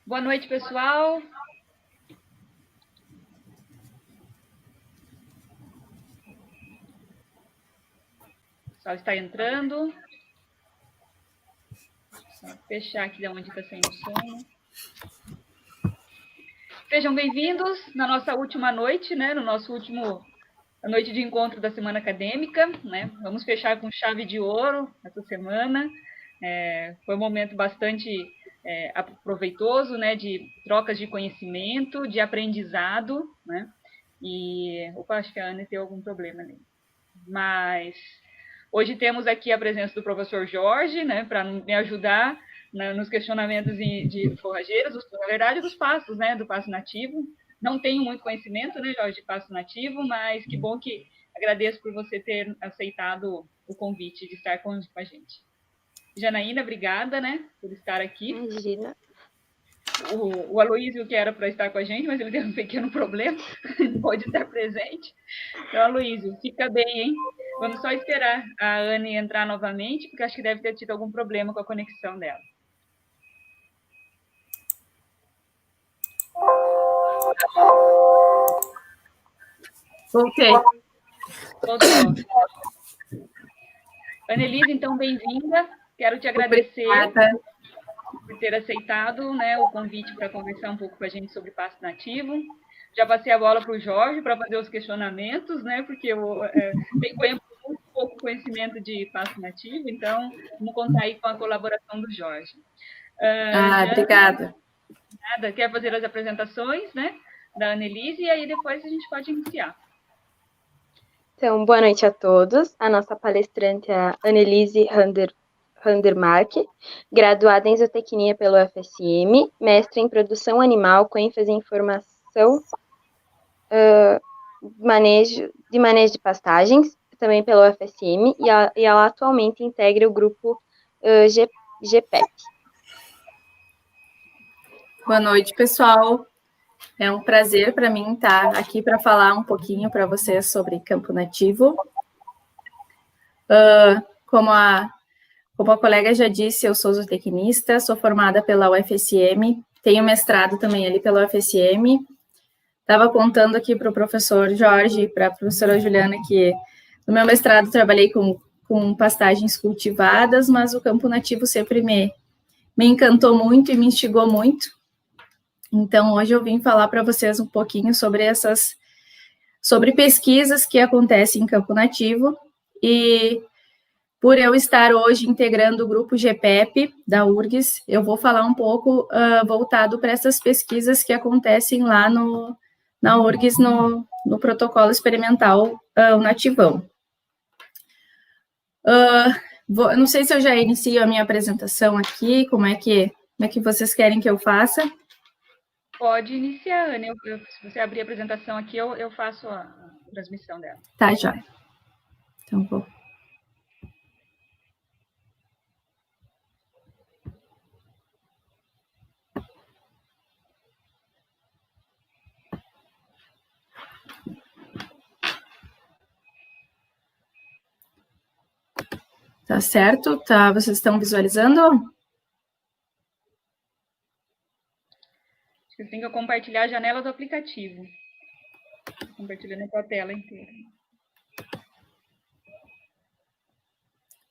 Boa noite, pessoal. O pessoal está entrando. Vou fechar aqui de onde está saindo o som. Sejam bem-vindos na nossa última noite, né? No nosso último noite de encontro da semana acadêmica, né? Vamos fechar com chave de ouro essa semana. Foi um momento bastante proveitoso, né? De trocas de conhecimento, de aprendizado, né? E, acho que a Ana tem algum problema ali. Mas hoje temos aqui a presença do professor Jorge, né, para me ajudar nos questionamentos de forrageiras, na verdade, dos passos, né, do passo nativo. Não tenho muito conhecimento, né, Jorge, de passo nativo, mas que bom que agradeço por você ter aceitado o convite de estar com a gente. Janaína, obrigada, né, por estar aqui. Imagina. O Aloísio, que era para estar com a gente, mas ele teve um pequeno problema, não pode estar presente. Então, Aloísio, fica bem, hein? Vamos só esperar a Anne entrar novamente, porque acho que deve ter tido algum problema com a conexão dela. Voltei. Voltou. Annelise, então, bem-vinda. Quero te agradecer por ter aceitado, né, o convite para conversar um pouco com a gente sobre passo nativo. Já passei a bola para o Jorge para fazer os questionamentos, né, porque eu tenho muito pouco conhecimento de passo nativo, então vamos contar aí com a colaboração do Jorge. Obrigada. Nada, quer fazer as apresentações, né, da Annelise, e aí depois a gente pode iniciar. Então, boa noite a todos. A nossa palestrante é a Annelise Handermark, graduada em zootecnia pelo UFSM, mestre em produção animal com ênfase em formação de manejo de pastagens, também pelo UFSM, e ela atualmente integra o grupo GPEP. Boa noite, pessoal. É um prazer para mim estar aqui para falar um pouquinho para vocês sobre campo nativo. Como a colega já disse, eu sou zootecnista, sou formada pela UFSM, tenho mestrado também ali pela UFSM. Estava contando aqui para o professor Jorge e para a professora Juliana que no meu mestrado trabalhei com pastagens cultivadas, mas o campo nativo sempre me encantou muito e me instigou muito. Então, hoje eu vim falar para vocês um pouquinho sobre pesquisas que acontecem em campo nativo, e por eu estar hoje integrando o grupo GPEP da URGS, eu vou falar um pouco voltado para essas pesquisas que acontecem lá na URGS, no protocolo experimental o nativão. Não sei se eu já inicio a minha apresentação aqui, como é que vocês querem que eu faça? Pode iniciar, Ana. Se você abrir a apresentação aqui, eu faço a transmissão dela. Tá, já. Então, vou. Tá certo? Tá, vocês estão visualizando? Você tem que compartilhar a janela do aplicativo. Compartilhando a tua tela inteira.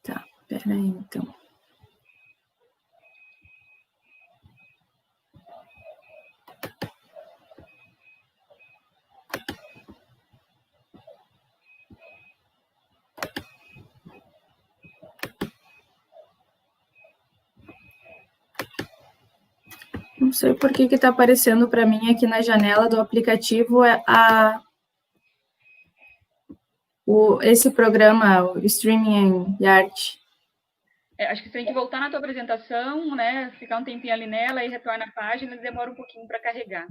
Tá, peraí, então. Não sei por que está aparecendo para mim aqui na janela do aplicativo esse programa, o Streaming Yard. Acho que você tem que voltar na tua apresentação, né? Ficar um tempinho ali nela e retorna a página, e demora um pouquinho para carregar.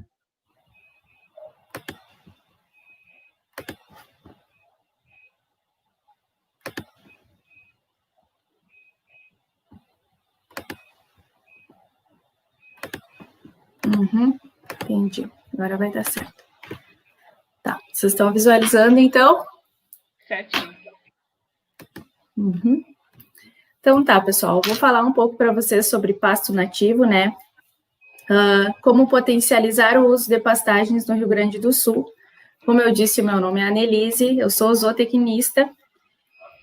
Entendi. Agora vai dar certo. Tá, vocês estão visualizando, então? Certinho. Então tá, pessoal, eu vou falar um pouco para vocês sobre pasto nativo, né? Como potencializar o uso de pastagens no Rio Grande do Sul. Como eu disse, meu nome é Annelise, eu sou zootecnista.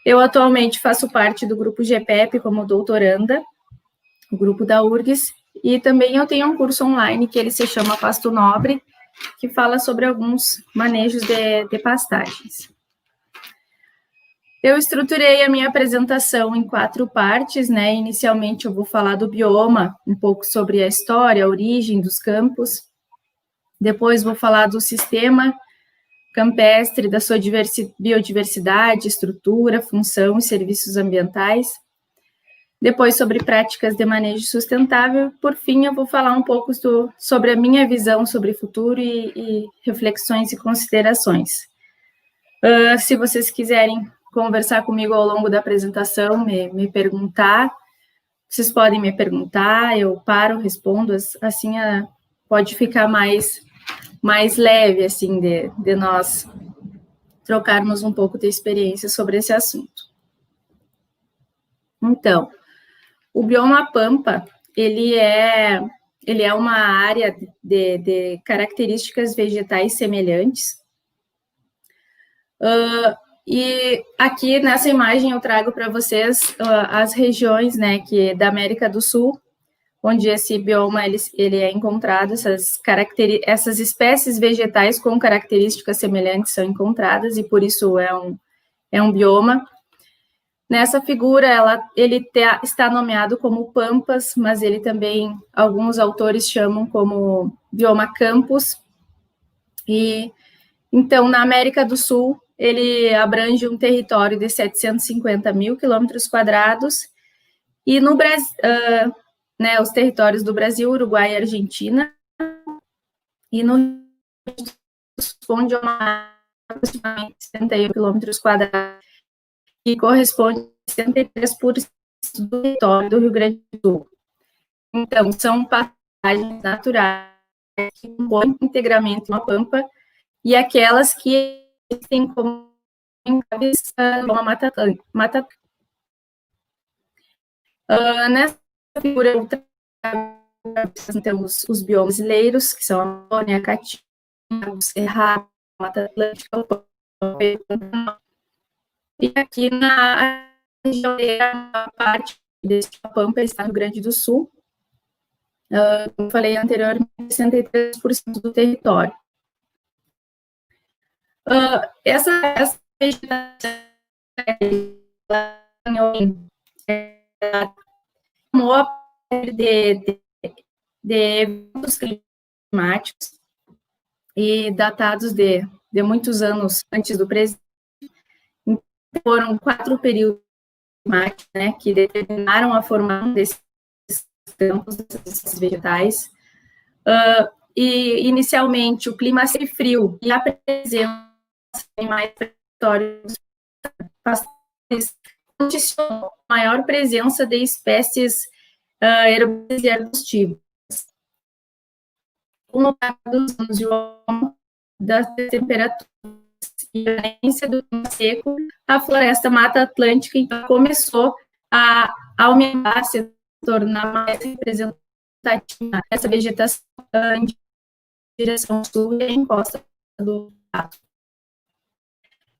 Eu atualmente faço parte do grupo GPEP como doutoranda, o grupo da URGS, e também eu tenho um curso online que ele se chama Pasto Nobre, que fala sobre alguns manejos de pastagens. Eu estruturei a minha apresentação em 4 partes, né? Inicialmente eu vou falar do bioma, um pouco sobre a história, a origem dos campos. Depois vou falar do sistema campestre, da sua biodiversidade, estrutura, função e serviços ambientais. Depois sobre práticas de manejo sustentável. Por fim, eu vou falar um pouco sobre a minha visão sobre o futuro e reflexões e considerações. Se vocês quiserem conversar comigo ao longo da apresentação, me perguntar, vocês podem me perguntar, eu paro, respondo, assim pode ficar mais leve, assim, de nós trocarmos um pouco de experiência sobre esse assunto. Então, o bioma Pampa, ele é uma área de características vegetais semelhantes. E aqui nessa imagem eu trago para vocês as regiões, né, da América do Sul, onde esse bioma ele é encontrado, essas espécies vegetais com características semelhantes são encontradas e por isso é um bioma. Nessa figura ele está nomeado como Pampas, mas ele também alguns autores chamam como bioma Campos. E então na América do Sul ele abrange um território de 750 mil quilômetros quadrados, e no Brasil, né, os territórios do Brasil, Uruguai e Argentina, e no corresponde a aproximadamente 71 quilômetros quadrados, que corresponde a 63% do território do Rio Grande do Sul. Então, são pastagens naturais que compõem integralmente uma pampa, e aquelas que tem como uma mata. Nessa figura, então, os biomas brasileiros, que são a Amazônia, a Caatinga, o Cerrado, a Mata Atlântica, e aqui na região a parte desse pampa está no Rio Grande do Sul. Como eu falei anteriormente, 63% do território. Essa vegetação tomou a de eventos climáticos e datados de muitos anos antes do presente. Foram 4 períodos climáticos, né, que determinaram a formação desses campos, desses vegetais. E, inicialmente, o clima sempre frio e a presença em mais territórios condicionou a maior presença de espécies herbáceas e arbustivas. Com o dos anos de das temperaturas e a tendência do clima seco, a floresta Mata Atlântica então, começou a aumentar, se tornar mais representativa essa vegetação em direção sul e em costa do estado.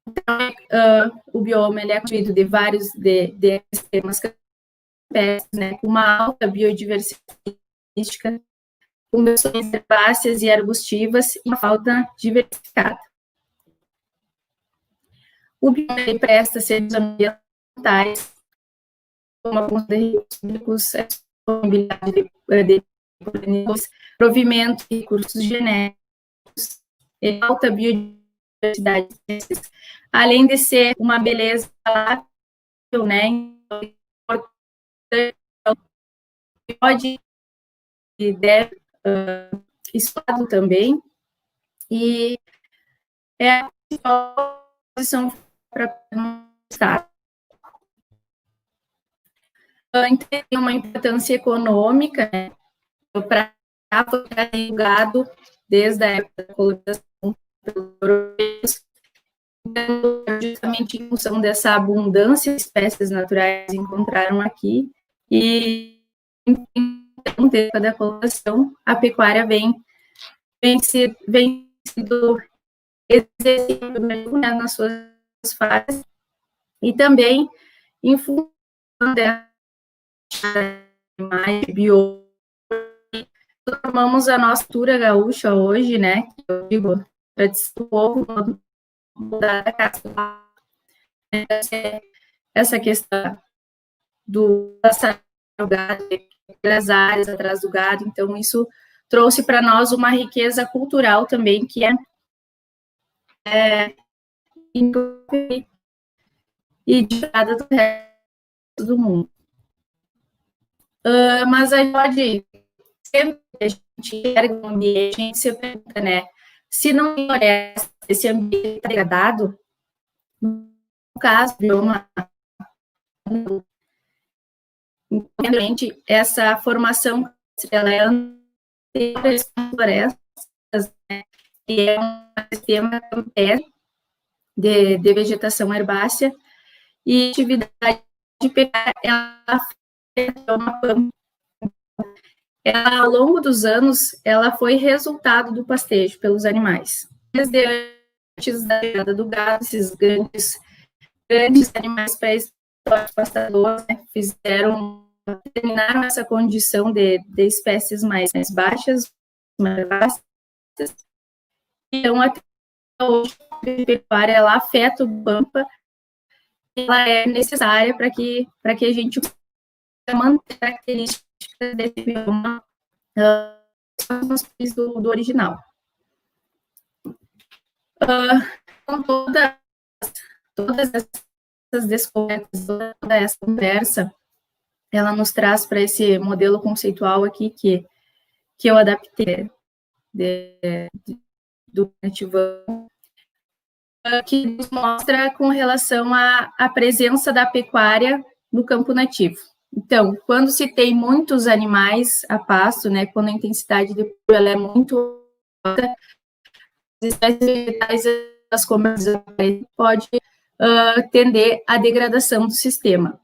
Então, o bioma ele é constituído de vários sistemas campestres, né, com uma alta biodiversidade, com versões herbáceas e arbustivas e uma fauna diversificada. O bioma ele presta serviços ambientais, como a conta de recursos, disponibilidade de provimento de recursos genéticos, alta biodiversidade, além de ser uma beleza agradável, né, pode e deve estudado também, e é a posição para estar. Tem uma importância econômica, né, para o gado desde a época da colonização pelos europeus, justamente em função dessa abundância de espécies naturais que encontraram aqui, e um terço da população, a pecuária vem sendo exercida nas suas fases, e também em função da mais bio, formamos a nossa cultura gaúcha hoje, né, que eu digo, tradição do povo da casa, essa questão do gado, das áreas atrás do gado, então isso trouxe para nós uma riqueza cultural também, que é e de cada do resto do mundo. Mas a gente pode, sempre que a gente enxerga um ambiente, a gente se pergunta, né, se não floresce, esse ambiente está degradado, no caso, bioma, essa formação, ela é anterior às florestas, né, e é um sistema de vegetação herbácea, e atividade de pecuária, ela, ao longo dos anos, ela foi resultado do pastejo pelos animais. Desde antes da chegada do gado, esses grandes animais pré-históricos pastadores, né, terminaram essa condição de espécies mais baixas, mais vastas. Então, até hoje, a pecuária, ela afeta o pampa, ela é necessária para que a gente mantenha características desse bioma do original. Com todas essas descobertas, toda essa conversa, ela nos traz para esse modelo conceitual aqui que eu adaptei do nativão, que nos mostra com relação à presença da pecuária no campo nativo. Então, quando se tem muitos animais a pasto, né, quando a intensidade de ela é muito alta, as espécies vegetais, as comerciais, pode tender à degradação do sistema.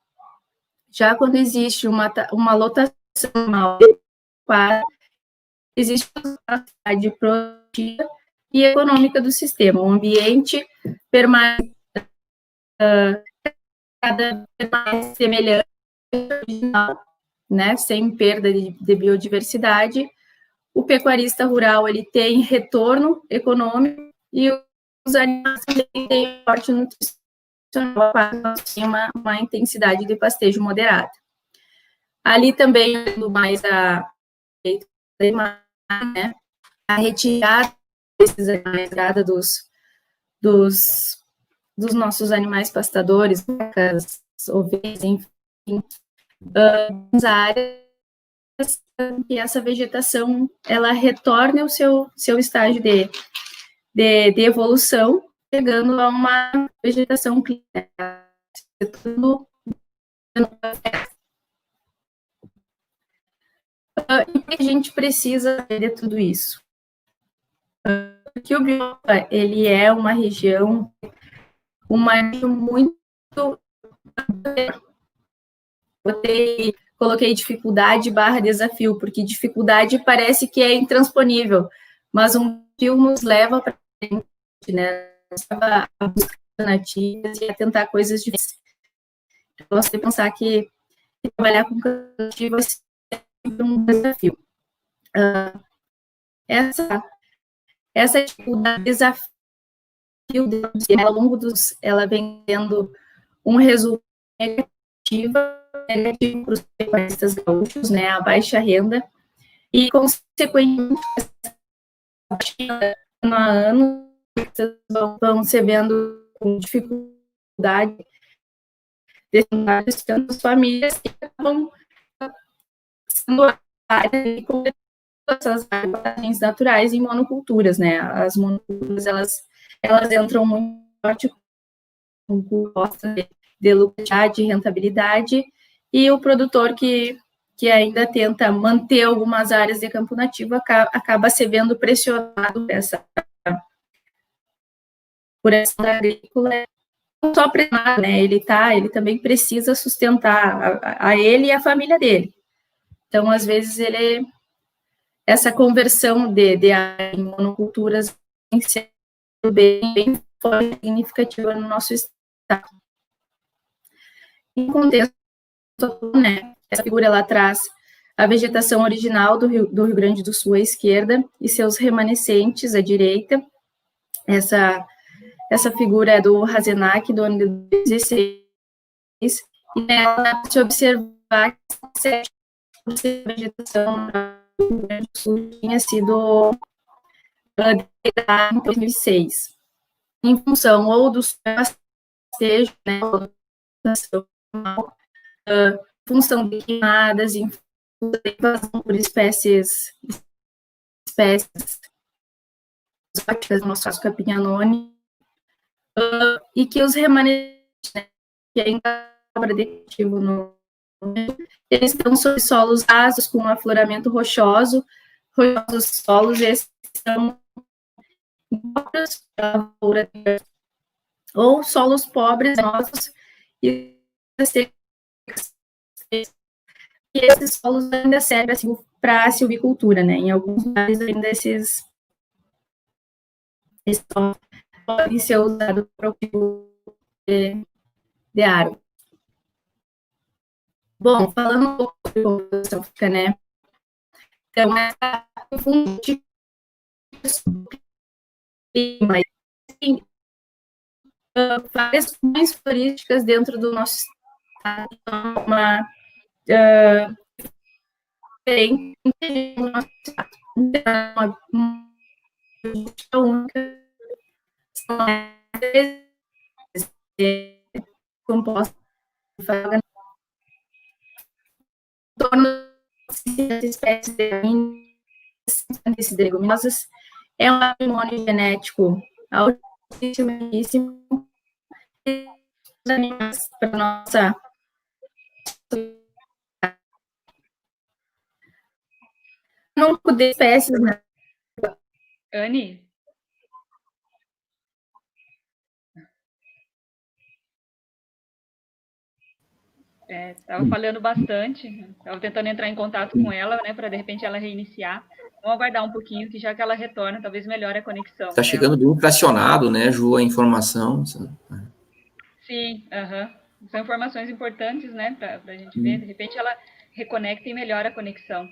Já quando existe uma lotação adequada, existe uma capacidade produtiva e econômica do sistema. O ambiente permanece cada vez mais semelhante ao original, né, sem perda de biodiversidade. O pecuarista rural, ele tem retorno econômico e os animais também têm forte nutricional, tem uma intensidade de pastejo moderada. Ali também, mais né, a retirada desses animais, dos nossos animais pastadores, vacas, ovelhas, enfim, as áreas que essa vegetação ela retorne ao seu estágio de evolução, chegando a uma vegetação clínica. E a gente precisa de tudo isso. Porque o bioma, ele é uma região muito... Coloquei dificuldade / desafio, porque dificuldade parece que é intransponível, mas um desafio nos leva para frente, né? A buscar alternativas e a tentar coisas diferentes. Então, você pensar que trabalhar com alternativas é sempre um desafio. Essa dificuldade, desafio, ao longo ela vem tendo um resultado negativo para os pecuaristas gaúchos, né, a baixa renda, e, consequentemente, ano a ano, vão se vendo com dificuldade de tantas famílias que acabam sendo áreas com essas áreas naturais em monoculturas, né? As monoculturas, elas entram muito forte com proposta de lucratividade, de rentabilidade, e o produtor que ainda tenta manter algumas áreas de campo nativo acaba se vendo pressionado por essa agrícola, não só pressionado, né? Ele também precisa sustentar a ele e a família dele. Então, às vezes, essa conversão de área em monoculturas tem sido bem forte, significativa no nosso estado. Em contexto, né, essa figura ela traz a vegetação original do Rio Grande do Sul à esquerda e seus remanescentes à direita. Essa figura é do Razenac, do ano de 2016, e nela se observar que 7% da vegetação do Rio Grande do Sul tinha sido degradada em 2006, em função ou do pastejo, né, função de queimadas, em função de invasão por espécies exóticas, no nosso caso capinhanone, e que os remanescentes, né, que ainda é predictivo eles estão sob solos rasos com afloramento rochosos solos, esses são ou solos pobres, nosos, e esses solos ainda servem para a silvicultura, né? Em alguns lugares ainda esses podem ser usados para o cultivo de árvore. Bom, falando um pouco de composição física, né? Então, essa função clima, tem várias funções turísticas dentro do nosso estado, uma diferente do nosso estado. Uma única, são compostas de fauna, em torno de espécies de leguminosas, é um patrimônio genético altíssimo para nossa não poder espécies, né? Anne? Estava falhando bastante, estava tentando entrar em contato com ela, né, para de repente ela reiniciar. Vamos aguardar um pouquinho, que já que ela retorna, talvez melhore a conexão. Está chegando bem fracionado, né, Ju, a informação. Sim, são informações importantes, né, para a gente ver. De repente ela reconecta e melhora a conexão.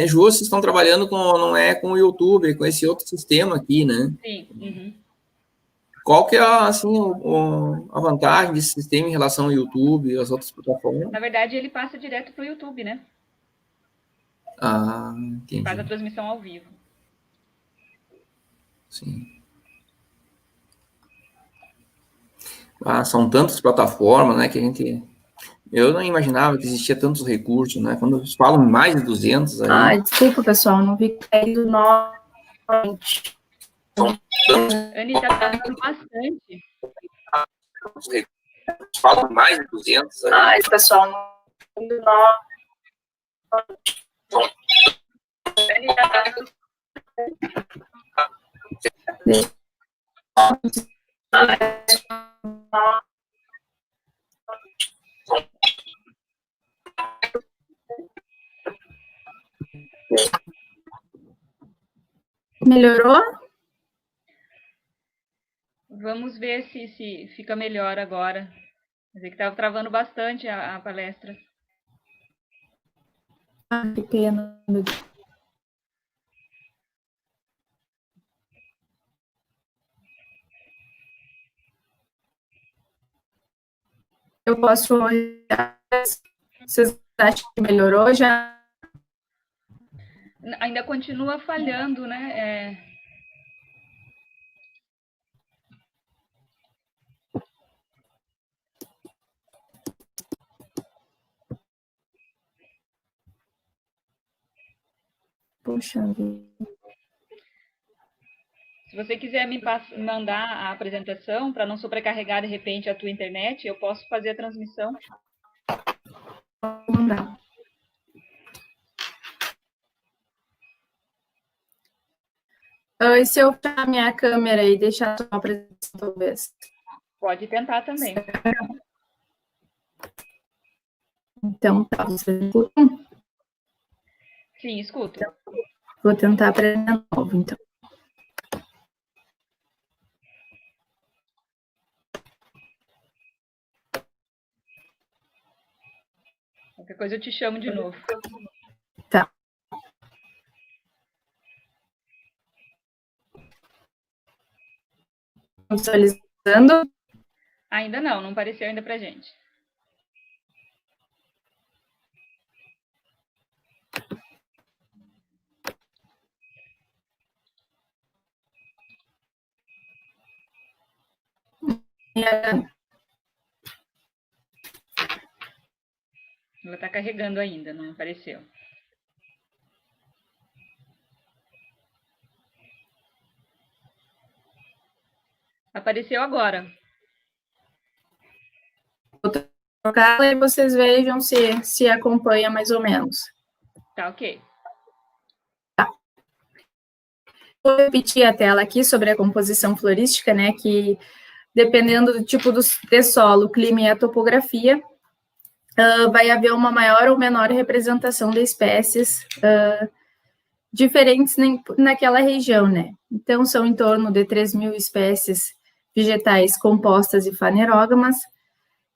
Ju, vocês estão trabalhando não é com o YouTube, com esse outro sistema aqui, né? Sim. Qual que é, assim, a vantagem desse sistema em relação ao YouTube e às outras plataformas? Na verdade, ele passa direto para o YouTube, né? Ah, entendi. Faz a transmissão ao vivo. Sim. São tantas plataformas, né, que eu não imaginava que existia tantos recursos, né? Quando eles falam mais de 200 aí... Desculpa, pessoal, não vi caído novamente. Anne, está falando bastante. Falam mais de 200 aí. Pessoal, não caído novamente. Anne, está falando... Melhorou? Vamos ver se fica melhor agora. Quer dizer que estava travando bastante a palestra. Que pena. Eu posso... Vocês acham que melhorou já? Ainda continua falhando, né? Puxa vida. Se você quiser me mandar a apresentação, para não sobrecarregar de repente a tua internet, eu posso fazer a transmissão. Vou mandar. E se eu fechar a minha câmera e deixar só a apresentação, talvez? Pode tentar também. Então, tá, vocês escutam? Sim, escuto. Vou tentar aprender de novo, então. Qualquer coisa eu te chamo de novo. Tá. Visualizando? Ainda não apareceu ainda pra gente. Ela está carregando ainda, não apareceu. Apareceu agora. Vou trocar e vocês vejam se acompanha mais ou menos. Tá, ok. Tá. Vou repetir a tela aqui sobre a composição florística, né, que dependendo do tipo de solo, clima e a topografia, vai haver uma maior ou menor representação de espécies diferentes naquela região, né? Então, são em torno de 3.000 espécies vegetais compostas e fanerógamas,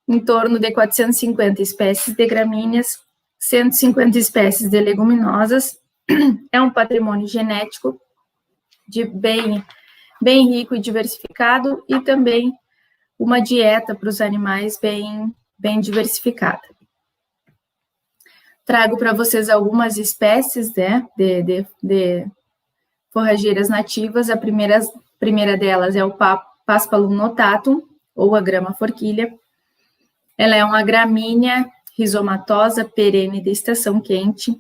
em torno de 450 espécies de gramíneas, 150 espécies de leguminosas. É um patrimônio genético bem rico e diversificado, e também uma dieta para os animais bem diversificada. Trago para vocês algumas espécies, né, de forrageiras nativas. A primeira delas é o Paspalum notatum, ou a grama forquilha. Ela é uma gramínea rizomatosa perene de estação quente.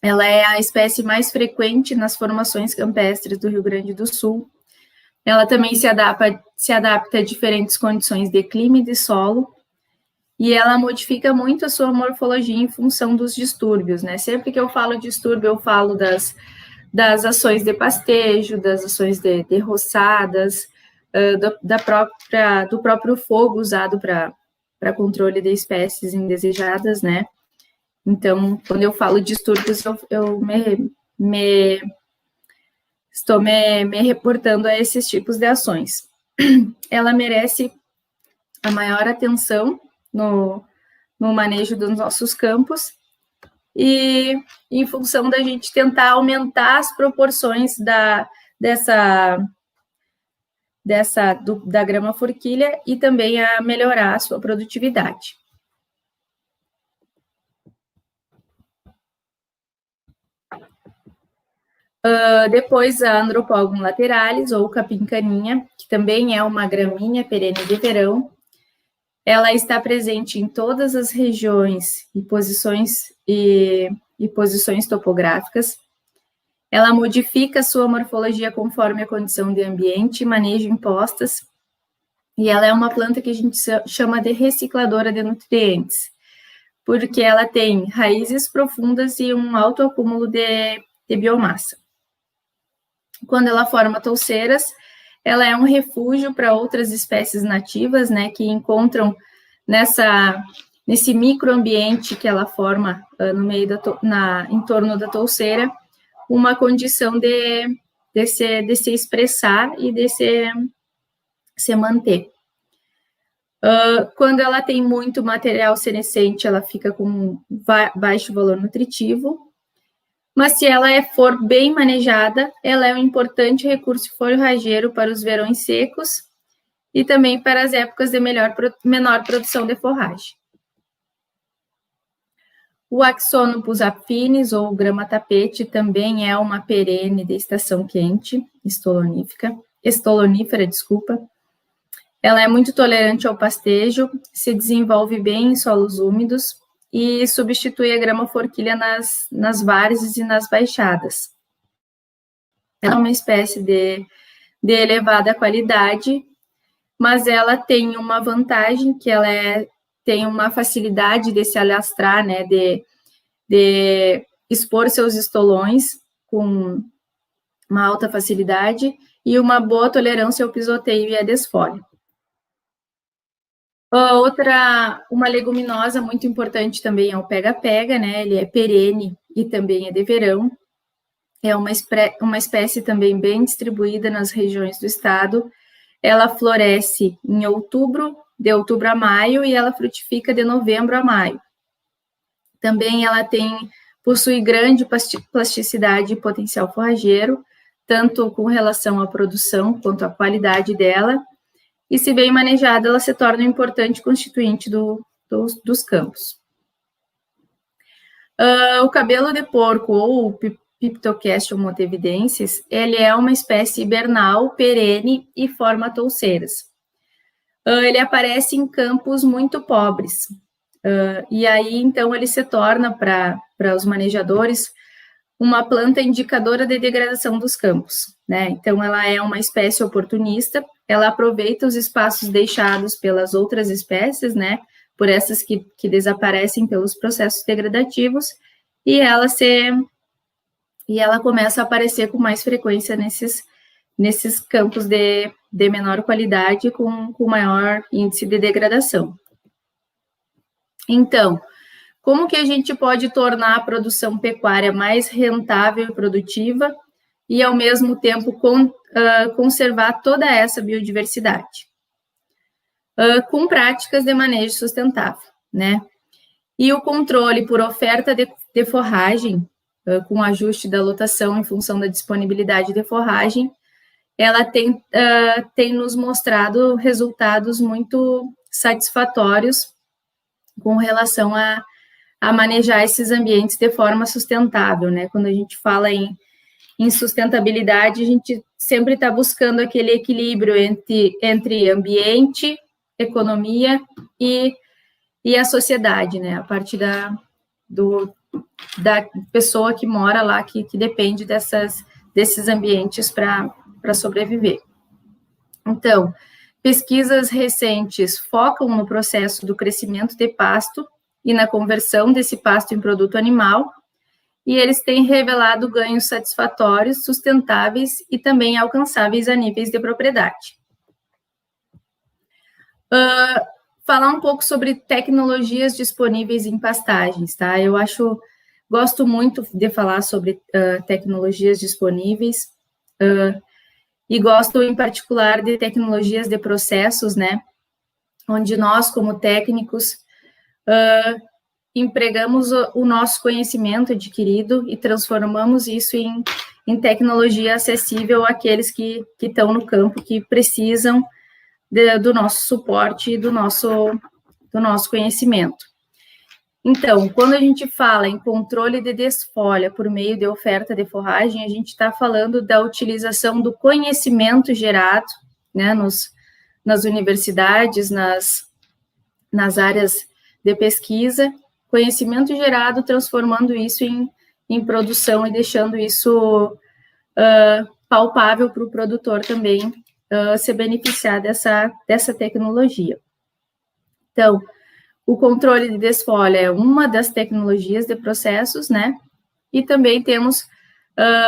Ela é a espécie mais frequente nas formações campestres do Rio Grande do Sul. Ela também se adapta a diferentes condições de clima e de solo, e ela modifica muito a sua morfologia em função dos distúrbios, né? Sempre que eu falo distúrbio, eu falo das ações de pastejo, das ações de roçadas, do próprio fogo usado para controle de espécies indesejadas, né? Então, quando eu falo distúrbios, eu estou me reportando a esses tipos de ações. Ela merece a maior atenção no manejo dos nossos campos, e em função da gente tentar aumentar as proporções da grama forquilha, e também a melhorar a sua produtividade. Depois, a Andropogum lateralis, ou capim-caninha, que também é uma gramínea perene de verão. Ela está presente em todas as regiões e posições topográficas. Ela modifica a sua morfologia conforme a condição de ambiente e manejo impostas, e ela é uma planta que a gente chama de recicladora de nutrientes, porque ela tem raízes profundas e um alto acúmulo de biomassa. Quando ela forma touceiras, ela é um refúgio para outras espécies nativas, né, que encontram nesse microambiente que ela forma no meio em torno da touceira, uma condição de se expressar e de se manter. Quando ela tem muito material senescente, ela fica com baixo valor nutritivo, mas se ela for bem manejada, ela é um importante recurso forrageiro para os verões secos e também para as épocas de menor produção de forragem. O Axonopus affinis, ou grama-tapete, também é uma perene de estação quente, estolonífera. Ela é muito tolerante ao pastejo, se desenvolve bem em solos úmidos e substitui a grama forquilha nas várzeas e nas baixadas. Ela é uma espécie de elevada qualidade, mas ela tem uma vantagem, que ela tem uma facilidade de se alastrar, né, de expor seus estolões com uma alta facilidade, e uma boa tolerância ao pisoteio e à desfolha. Uma leguminosa muito importante também é o pega-pega, né? Ele é perene e também é de verão. É uma espécie também bem distribuída nas regiões do estado. Ela floresce em outubro, de outubro a maio, e ela frutifica de novembro a maio. Também ela possui grande plasticidade e potencial forrageiro, tanto com relação à produção quanto à qualidade dela, e se bem manejada, ela se torna um importante constituinte dos campos. O cabelo de porco, ou o Piptocastion montevidensis, ele é uma espécie hibernal, perene e forma touceiras. Ele aparece em campos muito pobres, e aí, então, ele se torna, para os manejadores, uma planta indicadora de degradação dos campos, né? Então, ela é uma espécie oportunista, ela aproveita os espaços deixados pelas outras espécies, né? Por essas que desaparecem pelos processos degradativos, e ela começa a aparecer com mais frequência nesses campos de menor qualidade, com maior índice de degradação. Então, como que a gente pode tornar a produção pecuária mais rentável e produtiva e, ao mesmo tempo, conservar toda essa biodiversidade? Com práticas de manejo sustentável, né? E o controle por oferta de forragem, com ajuste da lotação em função da disponibilidade de forragem, ela tem nos mostrado resultados muito satisfatórios com relação a manejar esses ambientes de forma sustentável, né? Quando a gente fala em sustentabilidade, a gente sempre está buscando aquele equilíbrio entre ambiente, economia e a sociedade, né? A parte da pessoa que mora lá, que depende desses ambientes para sobreviver. Então, pesquisas recentes focam no processo do crescimento de pasto e na conversão desse pasto em produto animal, e eles têm revelado ganhos satisfatórios, sustentáveis e também alcançáveis a níveis de propriedade. Falar um pouco sobre tecnologias disponíveis em pastagens, tá? Gosto muito de falar sobre tecnologias disponíveis, e gosto, em particular, de tecnologias de processos, né? Onde nós, como técnicos, empregamos o nosso conhecimento adquirido e transformamos isso em tecnologia acessível àqueles que estão no campo, que precisam do nosso suporte e do nosso conhecimento. Então, quando a gente fala em controle de desfolha por meio de oferta de forragem, a gente está falando da utilização do conhecimento gerado, né, nas universidades, nas áreas de pesquisa, conhecimento gerado, transformando isso em produção e deixando isso palpável para o produtor também se beneficiar dessa tecnologia. Então, o controle de desfolha é uma das tecnologias de processos, né? E também temos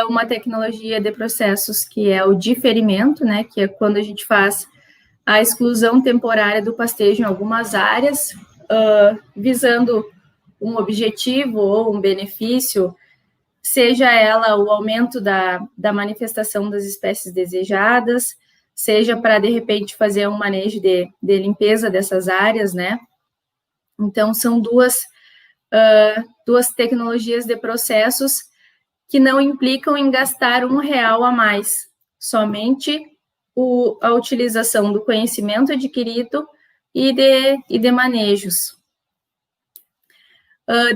uma tecnologia de processos que é o diferimento, né? Que é quando a gente faz a exclusão temporária do pastejo em algumas áreas, visando um objetivo ou um benefício, seja ela o aumento da manifestação das espécies desejadas, seja para, de repente, fazer um manejo de limpeza dessas áreas, né? Então, são duas tecnologias de processos que não implicam em gastar R$1 a mais, somente a utilização do conhecimento adquirido e de manejos.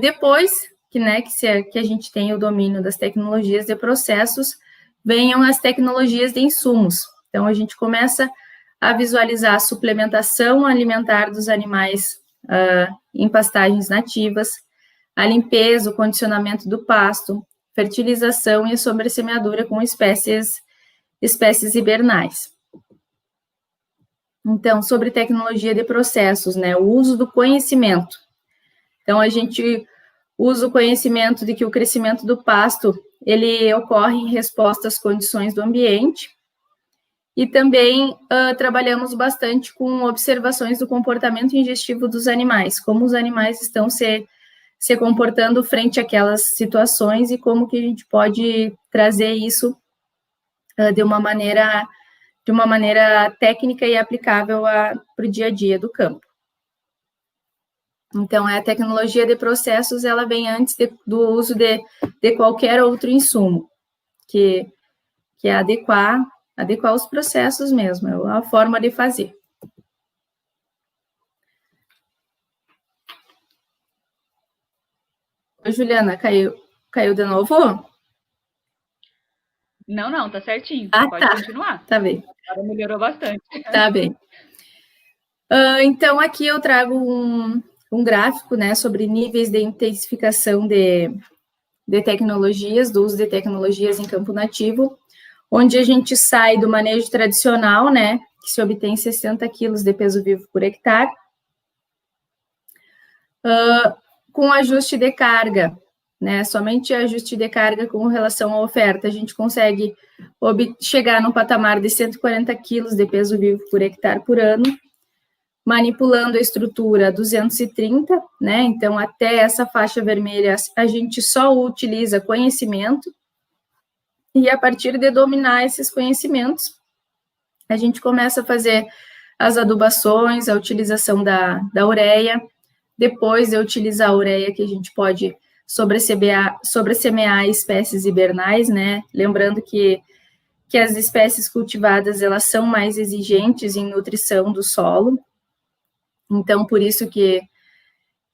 Depois que a gente tem o domínio das tecnologias de processos, venham as tecnologias de insumos. Então, a gente começa a visualizar a suplementação alimentar dos animais em pastagens nativas, a limpeza, o condicionamento do pasto, fertilização e a sobressemeadura com espécies hibernais. Então, sobre tecnologia de processos, né, o uso do conhecimento. Então, a gente usa o conhecimento de que o crescimento do pasto, ele ocorre em resposta às condições do ambiente, E também trabalhamos bastante com observações do comportamento ingestivo dos animais, como os animais estão se comportando frente àquelas situações e como que a gente pode trazer isso de uma maneira técnica e aplicável para o dia a dia do campo. Então, a tecnologia de processos, ela vem antes do uso de qualquer outro insumo, que é adequar os processos mesmo, é a forma de fazer. Juliana, caiu de novo? Não, tá certinho. Pode continuar. Tá bem. Agora melhorou bastante. Tá bem. Então, aqui eu trago um gráfico, né, sobre níveis de intensificação de tecnologias, do uso de tecnologias em campo nativo, onde a gente sai do manejo tradicional, né, que se obtém 60 quilos de peso vivo por hectare, com ajuste de carga, né, somente ajuste de carga com relação à oferta, a gente consegue chegar no patamar de 140 quilos de peso vivo por hectare por ano, manipulando a estrutura 230, né, então até essa faixa vermelha a gente só utiliza conhecimento, e a partir de dominar esses conhecimentos, a gente começa a fazer as adubações, a utilização da ureia. Depois de utilizar a ureia, que a gente pode sobressemear espécies hibernais, né? Lembrando que as espécies cultivadas, elas são mais exigentes em nutrição do solo. Então, por isso que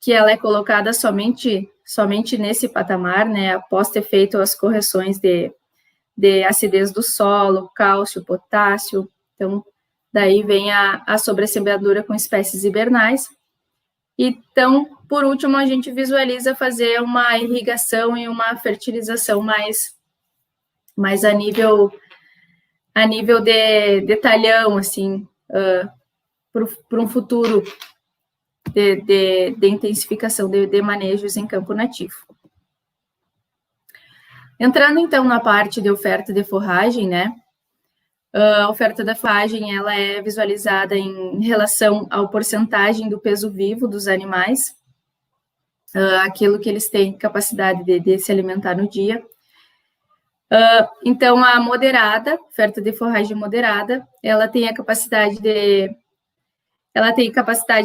ela é colocada somente nesse patamar, né? Após ter feito as correções de acidez do solo, cálcio, potássio. Então, daí vem a sobressemeadura com espécies hibernais. Então, por último, a gente visualiza fazer uma irrigação e uma fertilização mais a nível de talhão, assim, para um futuro de intensificação de manejos em campo nativo. Entrando, então, na parte de oferta de forragem, né? A oferta da forragem, ela é visualizada em relação à porcentagem do peso vivo dos animais, aquilo que eles têm capacidade de se alimentar no dia. Então, a moderada, oferta de forragem moderada, ela tem a capacidade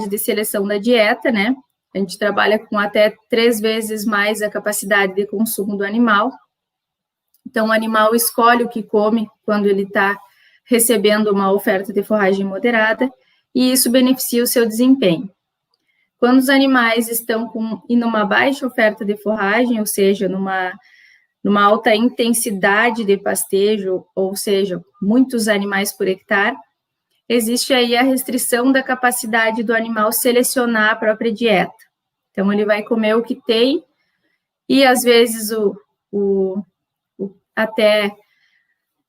de seleção da dieta, né? A gente trabalha com até 3 vezes mais a capacidade de consumo do animal. Então, o animal escolhe o que come quando ele está recebendo uma oferta de forragem moderada, e isso beneficia o seu desempenho. Quando os animais estão em uma baixa oferta de forragem, ou seja, numa alta intensidade de pastejo, ou seja, muitos animais por hectare, existe aí a restrição da capacidade do animal selecionar a própria dieta. Então, ele vai comer o que tem, e às vezes até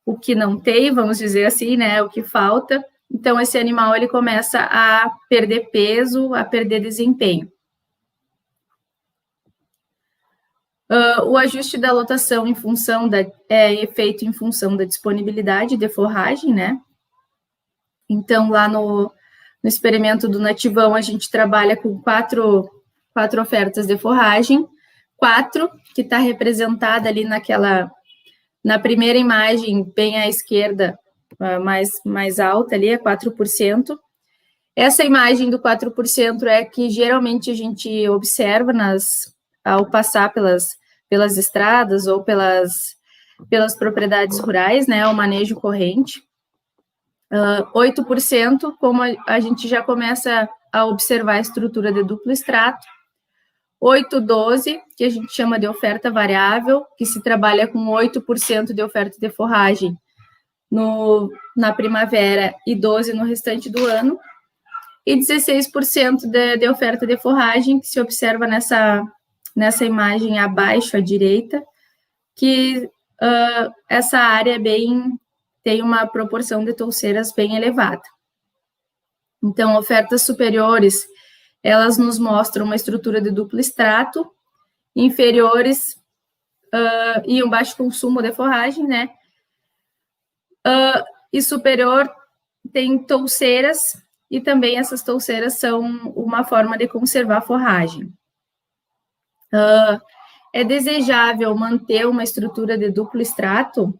o que não tem, vamos dizer assim, né, o que falta. Então, esse animal, ele começa a perder peso, a perder desempenho. O ajuste da lotação é feito em função da disponibilidade de forragem, né? Então, lá no experimento do nativão, a gente trabalha com quatro ofertas de forragem, 4 que está representada ali na primeira imagem, bem à esquerda, mais alta ali, é 4%. Essa imagem do 4% é que geralmente a gente observa ao passar pelas estradas ou pelas propriedades rurais, né, o manejo corrente. 8%, como a gente já começa a observar a estrutura de duplo extrato. 8,12, que a gente chama de oferta variável, que se trabalha com 8% de oferta de forragem na primavera e 12% no restante do ano, e 16% de oferta de forragem, que se observa nessa imagem abaixo à direita, que essa área tem uma proporção de touceiras bem elevada. Então, ofertas superiores, elas nos mostram uma estrutura de duplo extrato, inferiores e um baixo consumo de forragem, né? e superior tem touceiras, e também essas touceiras são uma forma de conservar a forragem. É desejável manter uma estrutura de duplo extrato? O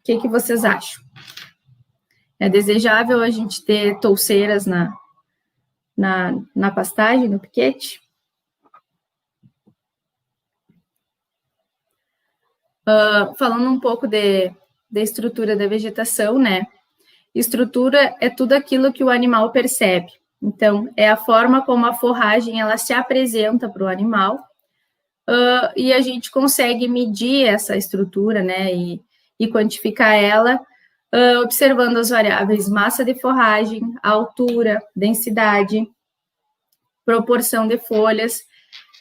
que vocês acham? É desejável a gente ter touceiras na pastagem, no piquete? Falando um pouco da estrutura da vegetação, né? Estrutura é tudo aquilo que o animal percebe. Então, é a forma como a forragem ela se apresenta para o animal, e a gente consegue medir essa estrutura, né? E quantificar ela, observando as variáveis massa de forragem, altura, densidade, proporção de folhas,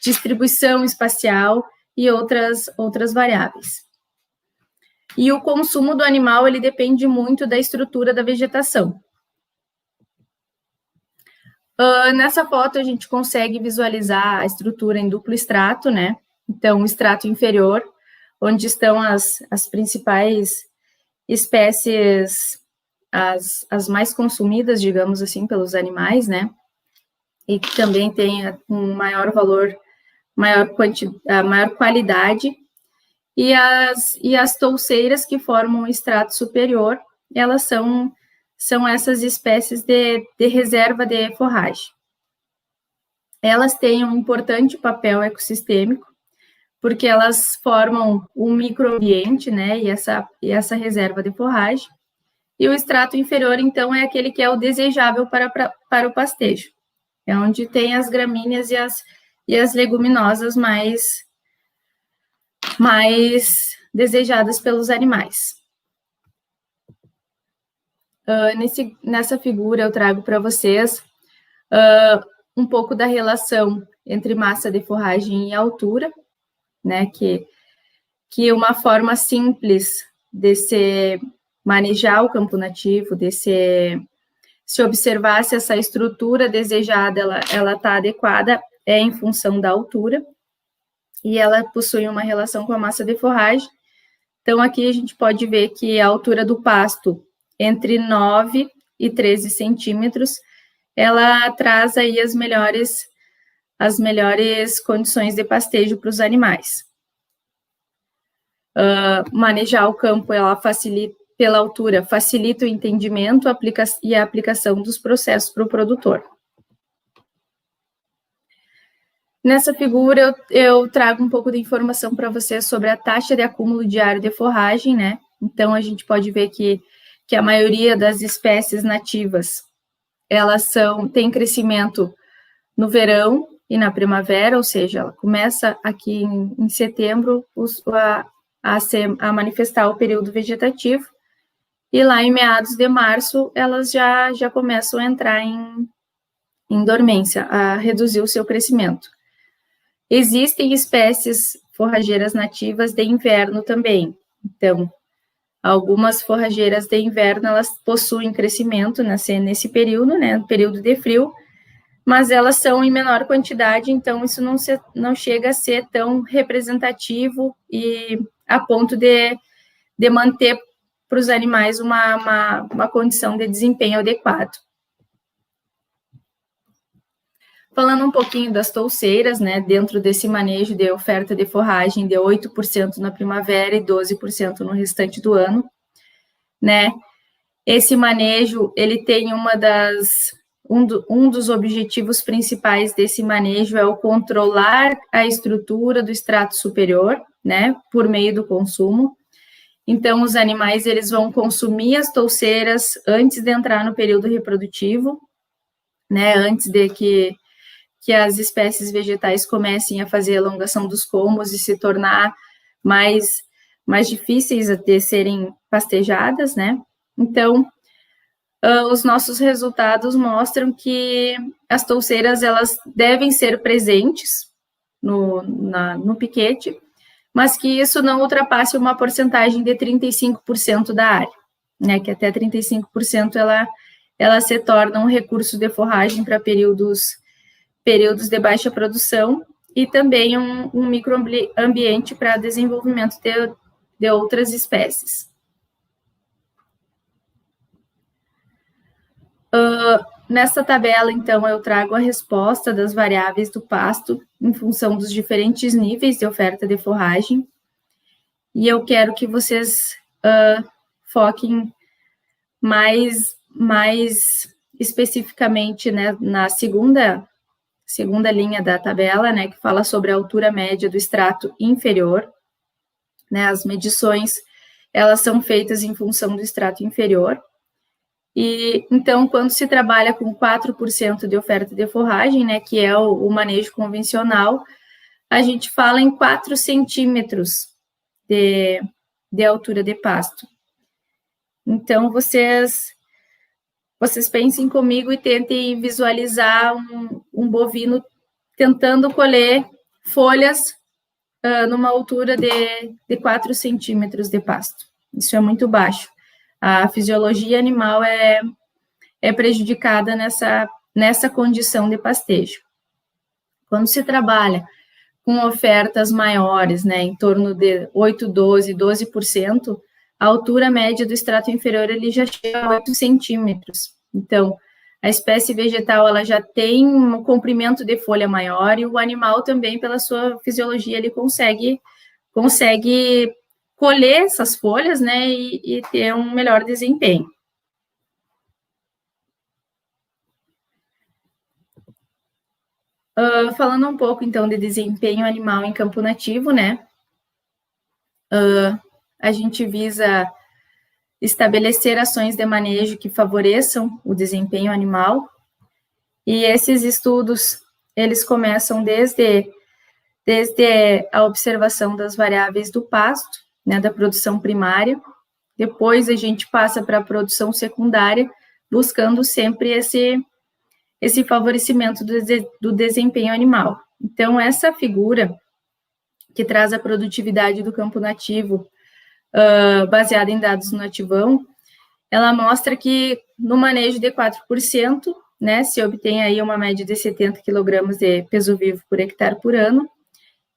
distribuição espacial e outras variáveis. E o consumo do animal, ele depende muito da estrutura da vegetação. Nessa foto, a gente consegue visualizar a estrutura em duplo extrato, né? Então, o extrato inferior, onde estão as principais espécies, as mais consumidas, digamos assim, pelos animais, né? E que também tem um maior valor, maior qualidade. E as touceiras que formam o extrato superior, elas são essas espécies de reserva de forragem. Elas têm um importante papel ecossistêmico, porque elas formam um microambiente, né, e essa reserva de forragem. E o extrato inferior, então, é aquele que é o desejável para o pastejo. É onde tem as gramíneas e as leguminosas mais desejadas pelos animais. Nessa figura eu trago para vocês um pouco da relação entre massa de forragem e altura, né, que uma forma simples de se manejar o campo nativo, de se observar se essa estrutura desejada ela está adequada, é em função da altura, e ela possui uma relação com a massa de forragem. Então, aqui a gente pode ver que a altura do pasto, entre 9 e 13 centímetros, ela traz aí as melhores condições de pastejo para os animais. Manejar o campo, pela altura, facilita o entendimento e a aplicação dos processos para o produtor. Nessa figura, eu trago um pouco de informação para vocês sobre a taxa de acúmulo diário de forragem, né? Então, a gente pode ver que a maioria das espécies nativas, elas têm crescimento no verão e na primavera, ou seja, ela começa aqui em setembro a manifestar o período vegetativo, e lá em meados de março, elas já começam a entrar em dormência, a reduzir o seu crescimento. Existem espécies forrageiras nativas de inverno também. Então, algumas forrageiras de inverno, elas possuem crescimento nesse período, né, no período de frio, mas elas são em menor quantidade, então isso não chega a ser tão representativo e a ponto de manter para os animais uma condição de desempenho adequado. Falando um pouquinho das touceiras, né, dentro desse manejo de oferta de forragem de 8% na primavera e 12% no restante do ano, né, esse manejo, ele tem um dos objetivos principais desse manejo é o controlar a estrutura do extrato superior, né, por meio do consumo. Então, os animais, eles vão consumir as touceiras antes de entrar no período reprodutivo, né, antes de que as espécies vegetais comecem a fazer a elongação dos colmos e se tornar mais difíceis de serem pastejadas, né? Então, os nossos resultados mostram que as touceiras, elas devem ser presentes no piquete, mas que isso não ultrapasse uma porcentagem de 35% da área, né? Que até 35% ela se torna um recurso de forragem para períodos de baixa produção e também um microambiente para desenvolvimento de outras espécies. Nessa tabela, então, eu trago a resposta das variáveis do pasto em função dos diferentes níveis de oferta de forragem. E eu quero que vocês foquem mais especificamente, né, na segunda linha da tabela, né, que fala sobre a altura média do extrato inferior, né, as medições, elas são feitas em função do extrato inferior, e então, quando se trabalha com 4% de oferta de forragem, né, que é o manejo convencional, a gente fala em 4 centímetros de altura de pasto. Então, vocês pensem comigo e tentem visualizar um bovino tentando colher folhas numa altura de 4 centímetros de pasto. Isso é muito baixo. A fisiologia animal é prejudicada nessa condição de pastejo. Quando se trabalha com ofertas maiores, né, em torno de 8, 12%, a altura média do extrato inferior ele já chega a 8 centímetros. Então, a espécie vegetal ela já tem um comprimento de folha maior e o animal também, pela sua fisiologia, ele consegue colher essas folhas, né, e ter um melhor desempenho. Falando um pouco, então, de desempenho animal em campo nativo, né, a gente visa estabelecer ações de manejo que favoreçam o desempenho animal, e esses estudos, eles começam desde a observação das variáveis do pasto, né, da produção primária, depois a gente passa para a produção secundária, buscando sempre esse favorecimento do desempenho animal. Então, essa figura que traz a produtividade do campo nativo, baseada em dados do Nativão, ela mostra que no manejo de 4%, né, se obtém aí uma média de 70 kg de peso vivo por hectare por ano,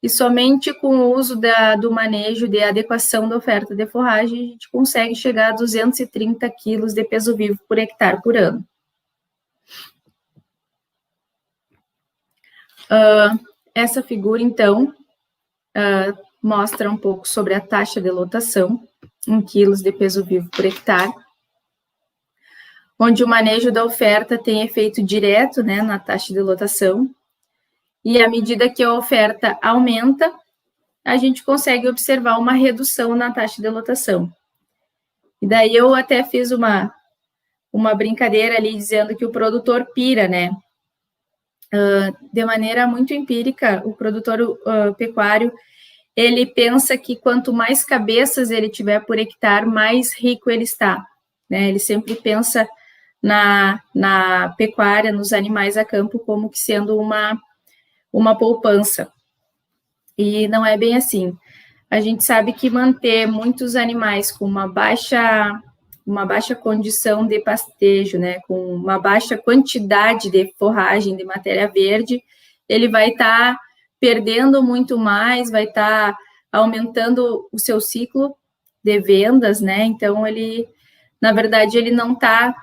e somente com o uso do manejo de adequação da oferta de forragem, a gente consegue chegar a 230 kg de peso vivo por hectare por ano. Essa figura, então, mostra um pouco sobre a taxa de lotação em quilos de peso vivo por hectare, onde o manejo da oferta tem efeito direto, né, na taxa de lotação, e à medida que a oferta aumenta, a gente consegue observar uma redução na taxa de lotação. E daí eu até fiz uma brincadeira ali, dizendo que o produtor pira, né? De maneira muito empírica, o produtor pecuário, ele pensa que quanto mais cabeças ele tiver por hectare, mais rico ele está, né? Ele sempre pensa na pecuária, nos animais a campo, como que sendo uma poupança. E não é bem assim. A gente sabe que manter muitos animais com uma baixa condição de pastejo, né, com uma baixa quantidade de forragem, de matéria verde, ele vai estar perdendo muito mais, vai estar aumentando o seu ciclo de vendas, né? Então, na verdade, ele não tá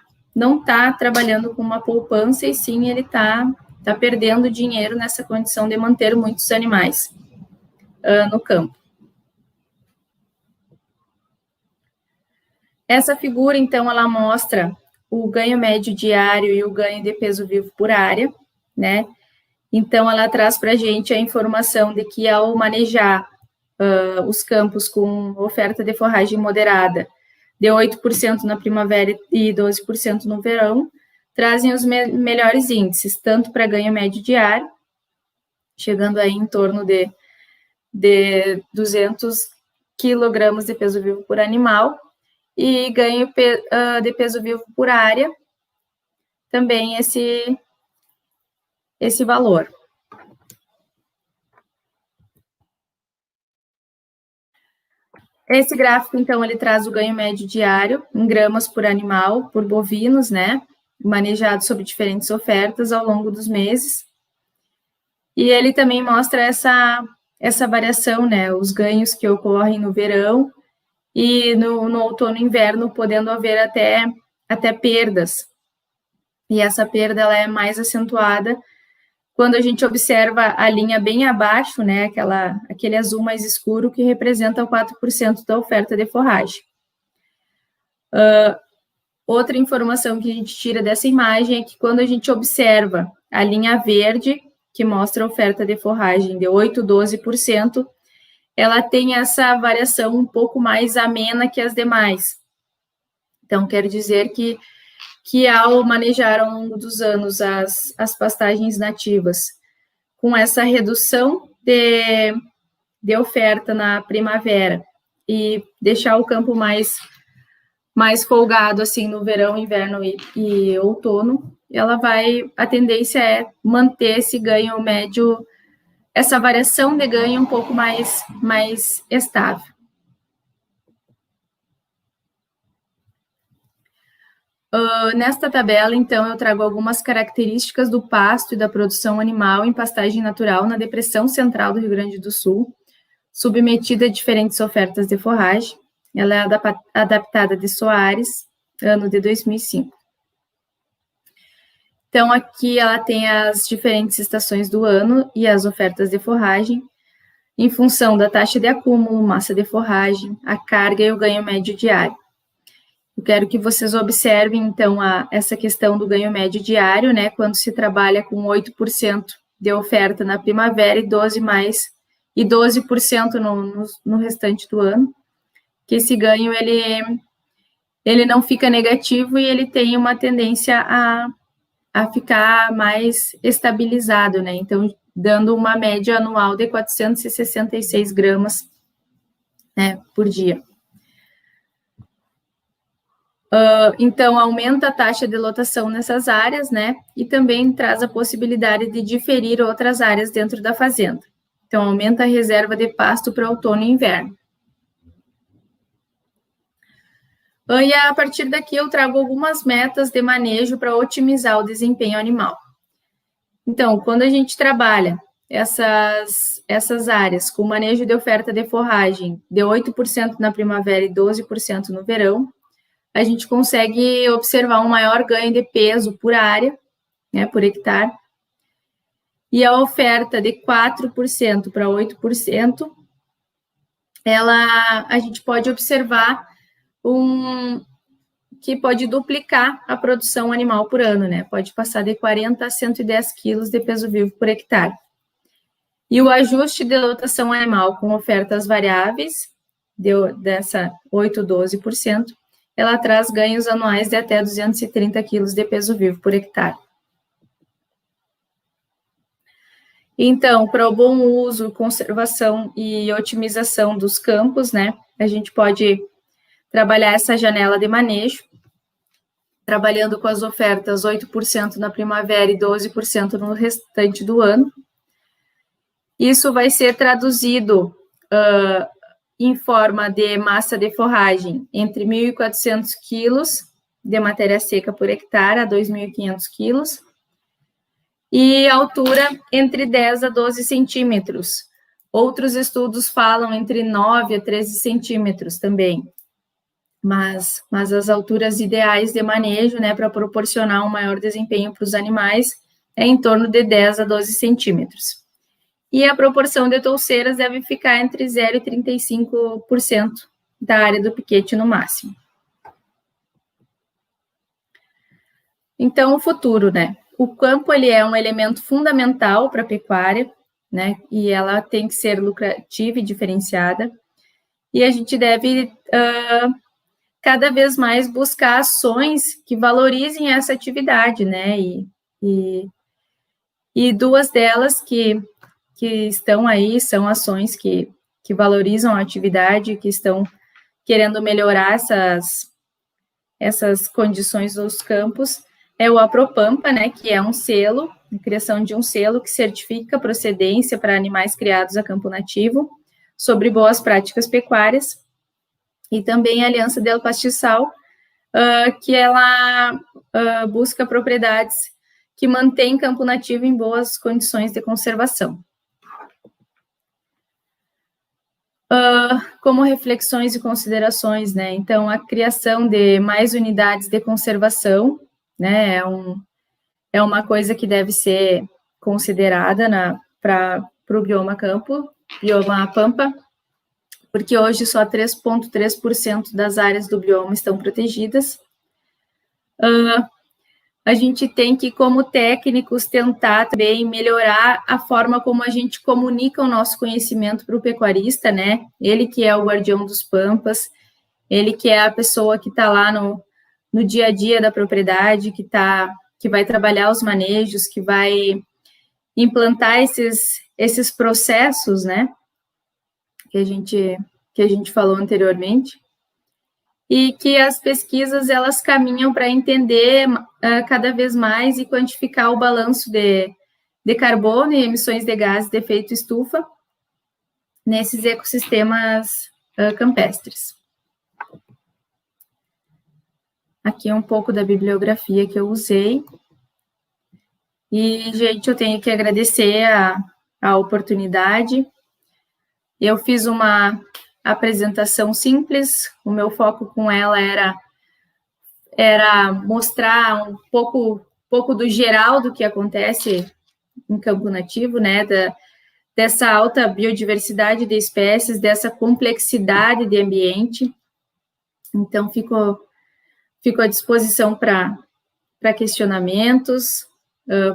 trabalhando com uma poupança, e sim ele tá perdendo dinheiro nessa condição de manter muitos animais no campo. Essa figura, então, ela mostra o ganho médio diário e o ganho de peso vivo por área, né? Então, ela traz para a gente a informação de que, ao manejar os campos com oferta de forragem moderada, de 8% na primavera e 12% no verão, trazem os melhores índices, tanto para ganho médio diário, chegando aí em torno de 200 kg de peso vivo por animal, e ganho de peso vivo por área, também esse valor. Esse gráfico, então, ele traz o ganho médio diário em gramas por animal, por bovinos, né, manejado sob diferentes ofertas ao longo dos meses. E ele também mostra essa variação, né, os ganhos que ocorrem no verão e no outono e inverno, podendo haver até perdas e essa perda ela é mais acentuada quando a gente observa a linha bem abaixo, né, aquele azul mais escuro que representa 4% da oferta de forragem. Outra informação que a gente tira dessa imagem é que quando a gente observa a linha verde, que mostra a oferta de forragem de 8, 12%, ela tem essa variação um pouco mais amena que as demais. Então, quer dizer que ao manejar ao longo dos anos as pastagens nativas, com essa redução de oferta na primavera e deixar o campo mais folgado, assim, no verão, inverno e outono, a tendência é manter esse ganho médio, essa variação de ganho um pouco mais estável. Nesta tabela, então, eu trago algumas características do pasto e da produção animal em pastagem natural na depressão central do Rio Grande do Sul, submetida a diferentes ofertas de forragem. Ela é adaptada de Soares, ano de 2005. Então, aqui ela tem as diferentes estações do ano e as ofertas de forragem, em função da taxa de acúmulo, massa de forragem, a carga e o ganho médio diário. Eu quero que vocês observem, então, essa questão do ganho médio diário, né, quando se trabalha com 8% de oferta na primavera e 12% no restante do ano, que esse ganho, ele não fica negativo e ele tem uma tendência a ficar mais estabilizado, né, então, dando uma média anual de 466 gramas, né, por dia. Então, aumenta a taxa de lotação nessas áreas, né, e também traz a possibilidade de diferir outras áreas dentro da fazenda. Então, aumenta a reserva de pasto para outono e inverno. E a partir daqui eu trago algumas metas de manejo para otimizar o desempenho animal. Então, quando a gente trabalha essas áreas com manejo de oferta de forragem de 8% na primavera e 12% no verão, a gente consegue observar um maior ganho de peso por área, né, por hectare, e a oferta de 4% para 8%, a gente pode observar que pode duplicar a produção animal por ano, né, pode passar de 40 a 110 quilos de peso vivo por hectare. E o ajuste de lotação animal com ofertas variáveis, dessa 8, 12%, ela traz ganhos anuais de até 230 quilos de peso vivo por hectare. Então, para o bom uso, conservação e otimização dos campos, né, a gente pode trabalhar essa janela de manejo, trabalhando com as ofertas 8% na primavera e 12% no restante do ano. Isso vai ser traduzido em forma de massa de forragem entre 1.400 quilos de matéria seca por hectare a 2.500 quilos e altura entre 10 a 12 centímetros. Outros estudos falam entre 9 a 13 centímetros também, mas as alturas ideais de manejo, né, para proporcionar um maior desempenho para os animais é em torno de 10 a 12 centímetros. E a proporção de touceiras deve ficar entre 0% e 35% da área do piquete no máximo. Então, o futuro, né? O campo, ele é um elemento fundamental para a pecuária, né? E ela tem que ser lucrativa e diferenciada. E a gente deve, cada vez mais, buscar ações que valorizem essa atividade, né? E duas delas que estão aí, são ações que valorizam a atividade, que estão querendo melhorar essas condições dos campos, é o Apropampa, né, que é um selo, a criação de um selo que certifica a procedência para animais criados a campo nativo, sobre boas práticas pecuárias, e também a Aliança del Pastizal, que ela busca propriedades que mantêm campo nativo em boas condições de conservação. Como reflexões e considerações, né? Então, a criação de mais unidades de conservação, né, é uma coisa que deve ser considerada para o bioma Pampa, porque hoje só 3,3% das áreas do bioma estão protegidas. A gente tem que, como técnicos, tentar também melhorar a forma como a gente comunica o nosso conhecimento para o pecuarista, né? Ele que é o guardião dos pampas, ele que é a pessoa que está lá no dia a dia da propriedade, que vai trabalhar os manejos, que vai implantar esses processos, né? Que a gente falou anteriormente. E que as pesquisas, elas caminham para entender cada vez mais e quantificar o balanço de carbono e emissões de gases de efeito estufa nesses ecossistemas campestres. Aqui é um pouco da bibliografia que eu usei. E, gente, eu tenho que agradecer a oportunidade. Eu fiz uma apresentação simples, o meu foco com ela era mostrar um pouco do geral do que acontece em campo nativo, né, dessa alta biodiversidade de espécies, dessa complexidade de ambiente. Então, fico à disposição para questionamentos,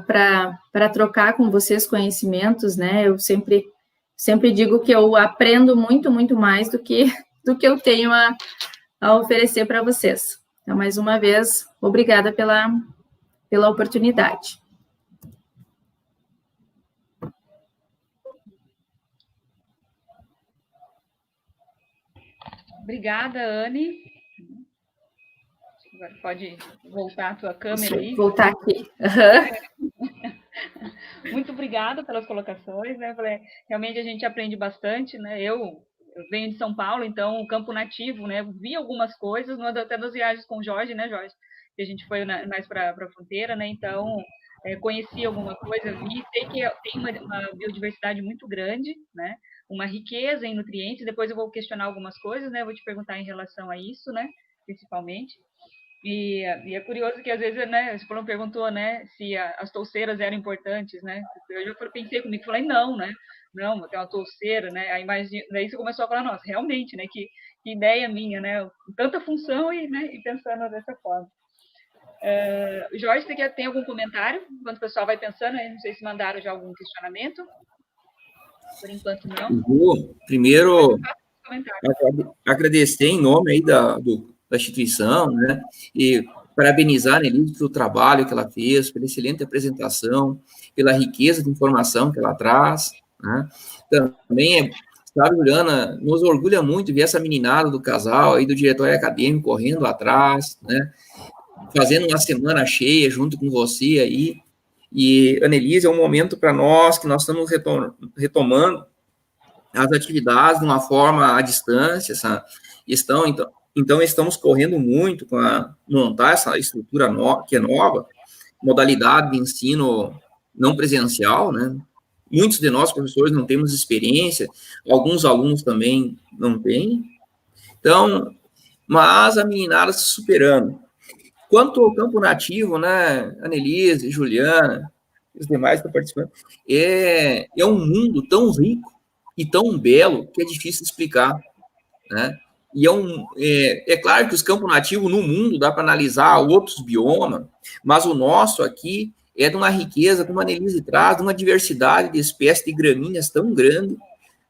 para trocar com vocês conhecimentos, né, eu sempre digo que eu aprendo muito, muito mais do que eu tenho a oferecer para vocês. Então, mais uma vez, obrigada pela oportunidade. Obrigada, Anne. Agora pode voltar a tua câmera aí. Voltar aqui. Muito obrigada pelas colocações, né? Realmente a gente aprende bastante, né? Eu venho de São Paulo, então o campo nativo, né? Vi algumas coisas, até das viagens com o Jorge, né, Jorge? Que a gente foi mais para a fronteira, né? Então, conheci alguma coisa, vi, sei que tem uma biodiversidade muito grande, né? Uma riqueza em nutrientes. Depois eu vou questionar algumas coisas, né? Vou te perguntar em relação a isso, né? Principalmente. E é curioso que, às vezes, né, você perguntou, né, se as touceiras eram importantes, né? Eu já pensei comigo, falei, não, né? Não, vou ter uma touceira, né? Aí, daí você começou a falar, nossa, realmente, né? Que ideia minha, né? Tanta função e pensando dessa forma. Jorge, você tem algum comentário? Enquanto o pessoal vai pensando, não sei se mandaram já algum questionamento. Por enquanto, não. Primeiro, agradecer em nome aí da instituição, né, e parabenizar a Annelise pelo trabalho que ela fez, pela excelente apresentação, pela riqueza de informação que ela traz, né. Também, sabe, Juliana, nos orgulha muito ver essa meninada do casal aí, do diretório acadêmico, correndo atrás, né, fazendo uma semana cheia junto com você aí, e, Annelise, é um momento para nós, que nós estamos retomando as atividades de uma forma à distância, então estamos correndo muito com montar essa estrutura que é nova, modalidade de ensino não presencial, né? Muitos de nós, professores, não temos experiência, alguns alunos também não têm. Então, mas a meninada se superando. Quanto ao campo nativo, né, Annelise, Juliana, os demais que estão participando, é um mundo tão rico e tão belo que é difícil explicar, né? E é claro que os campos nativos no mundo dá para analisar outros biomas, mas o nosso aqui é de uma riqueza, como a Annelise traz, de uma diversidade de espécies de gramíneas tão grande,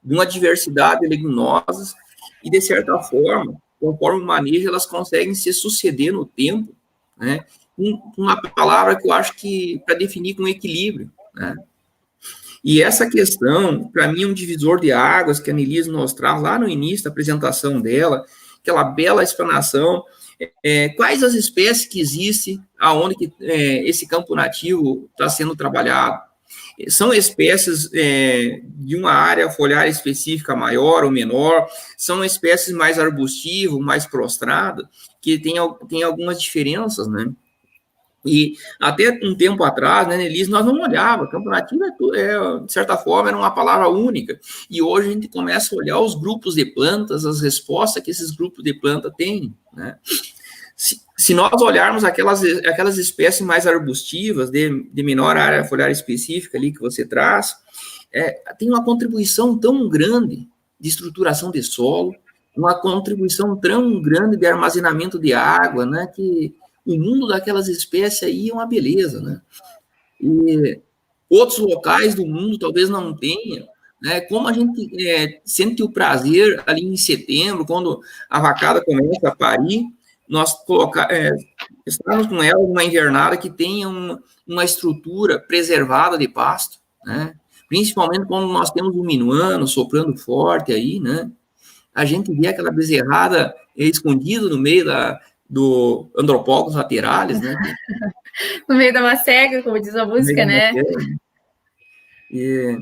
de uma diversidade de leguminosas, e de certa forma, conforme o manejo, elas conseguem se suceder no tempo, né? Uma palavra que eu acho que para definir com equilíbrio, né? E essa questão, para mim, é um divisor de águas que a Annelise nos traz lá no início da apresentação dela, aquela bela explanação, quais as espécies que existem, aonde que esse campo nativo está sendo trabalhado. São espécies de uma área foliar específica maior ou menor, são espécies mais arbustivas, mais prostradas, que tem algumas diferenças, né? E até um tempo atrás, né, Annelise, nós não olhávamos, campo nativo de certa forma era uma palavra única, e hoje a gente começa a olhar os grupos de plantas, as respostas que esses grupos de plantas têm, né? se nós olharmos aquelas espécies mais arbustivas, de menor área foliar específica ali que você traz, tem uma contribuição tão grande de estruturação de solo, uma contribuição tão grande de armazenamento de água, né, que o mundo daquelas espécies aí é uma beleza, né? E outros locais do mundo talvez não tenham, né? Como a gente sente o prazer ali em setembro, quando a vacada começa a parir, nós estarmos com ela numa invernada que tenha uma estrutura preservada de pasto, né? Principalmente quando nós temos um minuano soprando forte aí, né? A gente vê aquela bezerrada escondida no meio do Andropócos lateralis, né? No meio da macega, como diz a música, né? E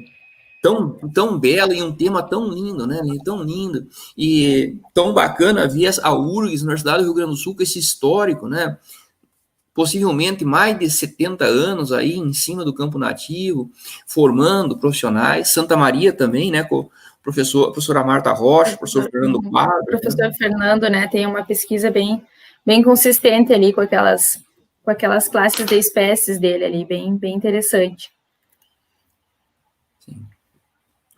tão belo e um tema tão lindo, né? Tão lindo e tão bacana ver a URGS, Universidade do Rio Grande do Sul, com esse histórico, né? Possivelmente mais de 70 anos aí em cima do campo nativo, formando profissionais. Santa Maria também, né? Com professora Marta Rocha, professor Fernando Quadro. Professor Fernando, né? Tem uma pesquisa bem consistente ali com aquelas classes de espécies dele ali, bem interessante.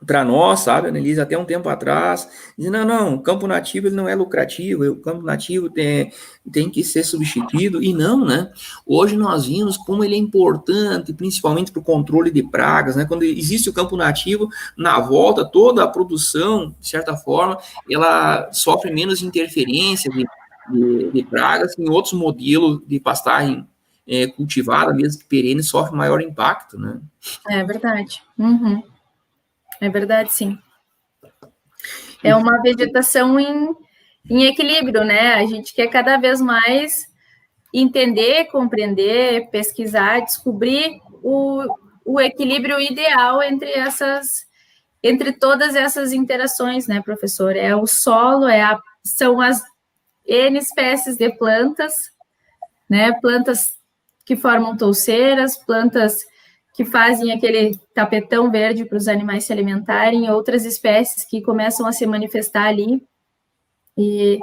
Para nós, sabe, Annelise, até um tempo atrás, dizendo, não, o campo nativo ele não é lucrativo, o campo nativo tem que ser substituído, e não, né? Hoje nós vimos como ele é importante, principalmente para o controle de pragas, né? Quando existe o campo nativo, na volta, toda a produção, de certa forma, ela sofre menos interferência de pragas, em outros modelos de pastagem cultivada, mesmo que perene, sofre maior impacto, né? É verdade. Uhum. É verdade, sim. É uma vegetação em equilíbrio, né? A gente quer cada vez mais entender, compreender, pesquisar, descobrir o equilíbrio ideal entre todas essas interações, né, professor? É o solo, são as N espécies de plantas, né? Plantas que formam touceiras, plantas que fazem aquele tapetão verde para os animais se alimentarem, outras espécies que começam a se manifestar ali, e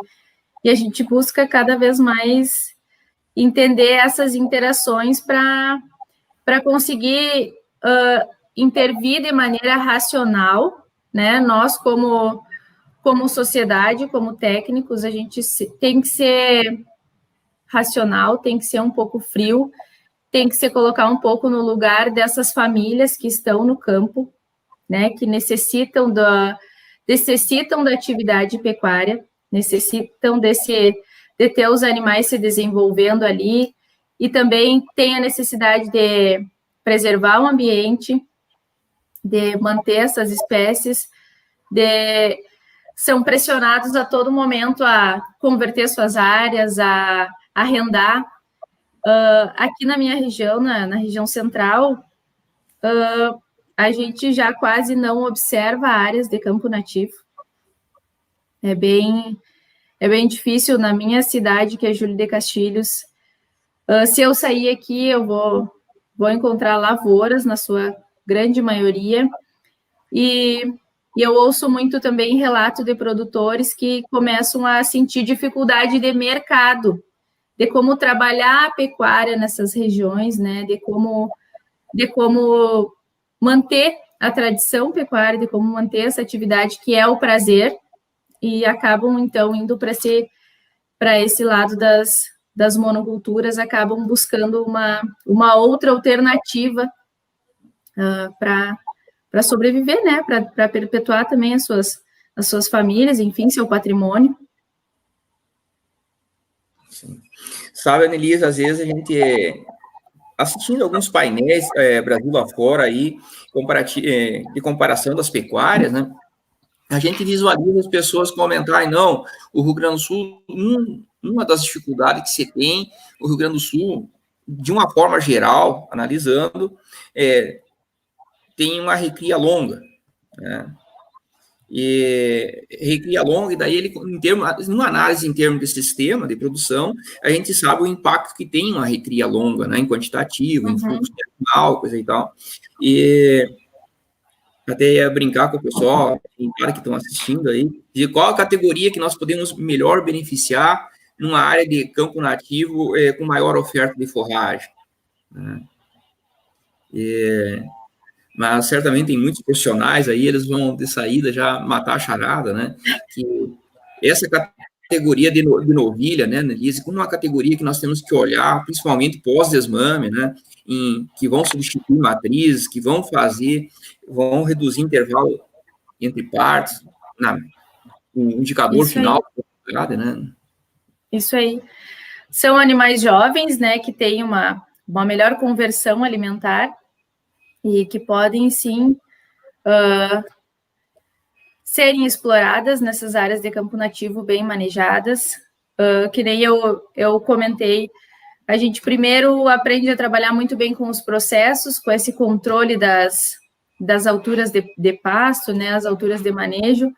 a gente busca cada vez mais entender essas interações para conseguir intervir de maneira racional, né? Nós, como sociedade, como técnicos, a gente tem que ser racional, tem que ser um pouco frio, tem que se colocar um pouco no lugar dessas famílias que estão no campo, né, que necessitam da atividade pecuária, necessitam de ter os animais se desenvolvendo ali, e também tem a necessidade de preservar o ambiente, de manter essas espécies, são pressionados a todo momento a converter suas áreas, a arrendar. Aqui na minha região, na região central, a gente já quase não observa áreas de campo nativo. É bem difícil. Na minha cidade, que é Júlio de Castilhos, se eu sair aqui, eu vou encontrar lavouras, na sua grande maioria, e eu ouço muito também relato de produtores que começam a sentir dificuldade de mercado, de como trabalhar a pecuária nessas regiões, né? De como manter a tradição pecuária, de como manter essa atividade que é o prazer, e acabam, então, indo para esse lado das monoculturas, acabam buscando uma outra alternativa para sobreviver, né? Para perpetuar também as suas famílias, enfim, seu patrimônio. Sim. Sabe, Annelise, às vezes a gente assistindo alguns painéis Brasil afora aí, de comparação das pecuárias, né? A gente visualiza as pessoas comentarem, não, o Rio Grande do Sul, uma das dificuldades que se tem, o Rio Grande do Sul, de uma forma geral, analisando, tem uma recria longa, né? E recria longa, e daí ele, numa análise em termos de sistema de produção, a gente sabe o impacto que tem uma recria longa, né, em quantitativo, em fluxo de animal, coisa e tal. E até ia brincar com o pessoal, que estão assistindo aí, de qual a categoria que nós podemos melhor beneficiar numa área de campo nativo com maior oferta de forragem, né? Mas certamente tem muitos profissionais aí, eles vão de saída já matar a charada, né? Que essa categoria de novilha, né, Nelise, como uma categoria que nós temos que olhar, principalmente pós-desmame, né, que vão substituir matrizes, que vão reduzir intervalo entre partes, o indicador final, né? Isso aí. São animais jovens, né, que têm uma melhor conversão alimentar e que podem, sim, serem exploradas nessas áreas de campo nativo bem manejadas. Que nem eu comentei, a gente primeiro aprende a trabalhar muito bem com os processos, com esse controle das alturas de pasto, né, as alturas de manejo,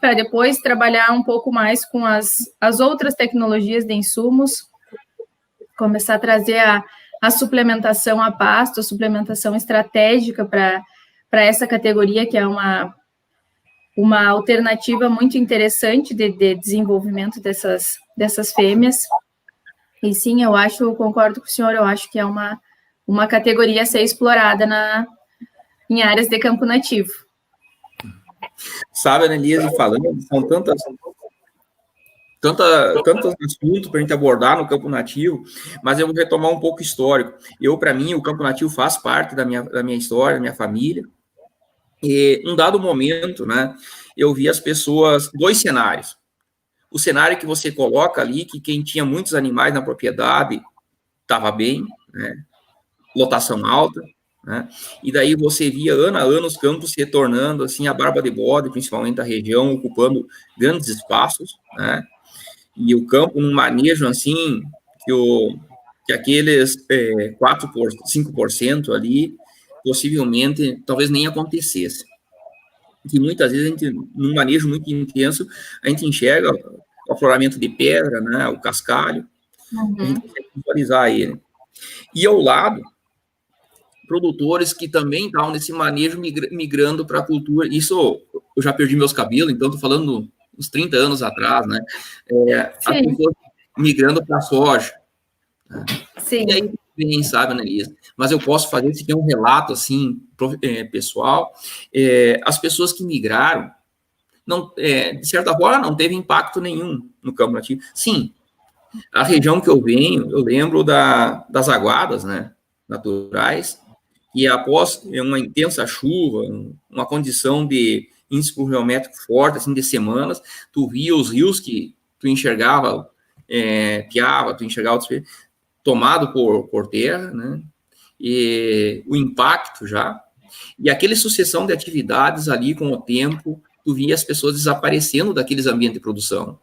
para depois trabalhar um pouco mais com as outras tecnologias de insumos, começar a trazer a suplementação a pasto, a suplementação estratégica para essa categoria, que é uma alternativa muito interessante de desenvolvimento dessas fêmeas. E sim, eu concordo com o senhor, eu acho que é uma categoria a ser explorada em áreas de campo nativo. Sabe, Annelise, falando, são tantos assuntos para a gente abordar no campo nativo, mas eu vou retomar um pouco histórico. Para mim, o campo nativo faz parte da minha história, da minha família. E, num dado momento, né, eu vi as pessoas, 2 cenários. O cenário que você coloca ali, que quem tinha muitos animais na propriedade estava bem, né, lotação alta, né, e daí você via ano a ano os campos se retornando, assim, a barba de bode, principalmente da região, ocupando grandes espaços, né, e o campo num manejo, assim, que aqueles 5% ali, possivelmente, talvez nem acontecesse. Que muitas vezes, num manejo muito intenso, a gente enxerga o afloramento de pedra, né, o cascalho, a gente consegue visualizar ele. E ao lado, produtores que também estavam nesse manejo migrando para a cultura. Isso, eu já perdi meus cabelos, então estou falando uns 30 anos atrás, né? As pessoas migrando para a soja. Sim. E aí, bem, sabe, Annelise? Mas eu posso fazer esse aqui um relato, assim, pessoal. As pessoas que migraram, de certa forma, não teve impacto nenhum no campo nativo. Sim, a região que eu venho, eu lembro das aguadas, né, naturais, e após uma intensa chuva, uma condição de índice pluviométrico forte, assim, de semanas, tu via os rios que tu enxergava, piava, tu enxergava tomado por terra, né, e o impacto já, e aquela sucessão de atividades ali com o tempo, tu via as pessoas desaparecendo daqueles ambientes de produção.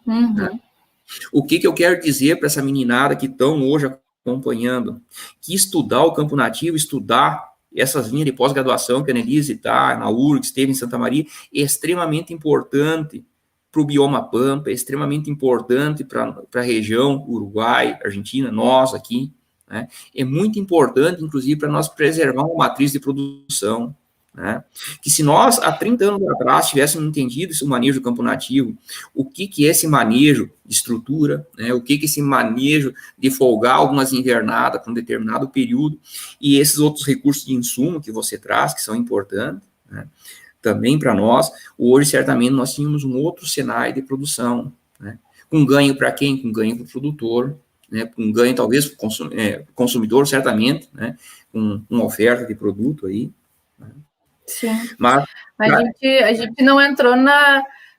Né? O que eu quero dizer para essa meninada que estão hoje acompanhando, que estudar o campo nativo, estudar essas linhas de pós-graduação que a Annelise está, na URGS, esteve em Santa Maria, é extremamente importante para o bioma Pampa, é extremamente importante para a região Uruguai, Argentina, nós aqui, né? É muito importante, inclusive, para nós preservar uma matriz de produção, né? Que se nós, há 30 anos atrás, tivéssemos entendido esse manejo do campo nativo, o que é esse manejo de estrutura, né? O que é esse manejo de folgar algumas invernadas para um determinado período, e esses outros recursos de insumo que você traz, que são importantes, né? Também para nós, hoje, certamente, nós tínhamos um outro cenário de produção, né? Com ganho para quem? Com ganho para o produtor, né? Com ganho, talvez, para o consumidor, certamente, né? Com uma oferta de produto aí, né? Sim, mas a gente não entrou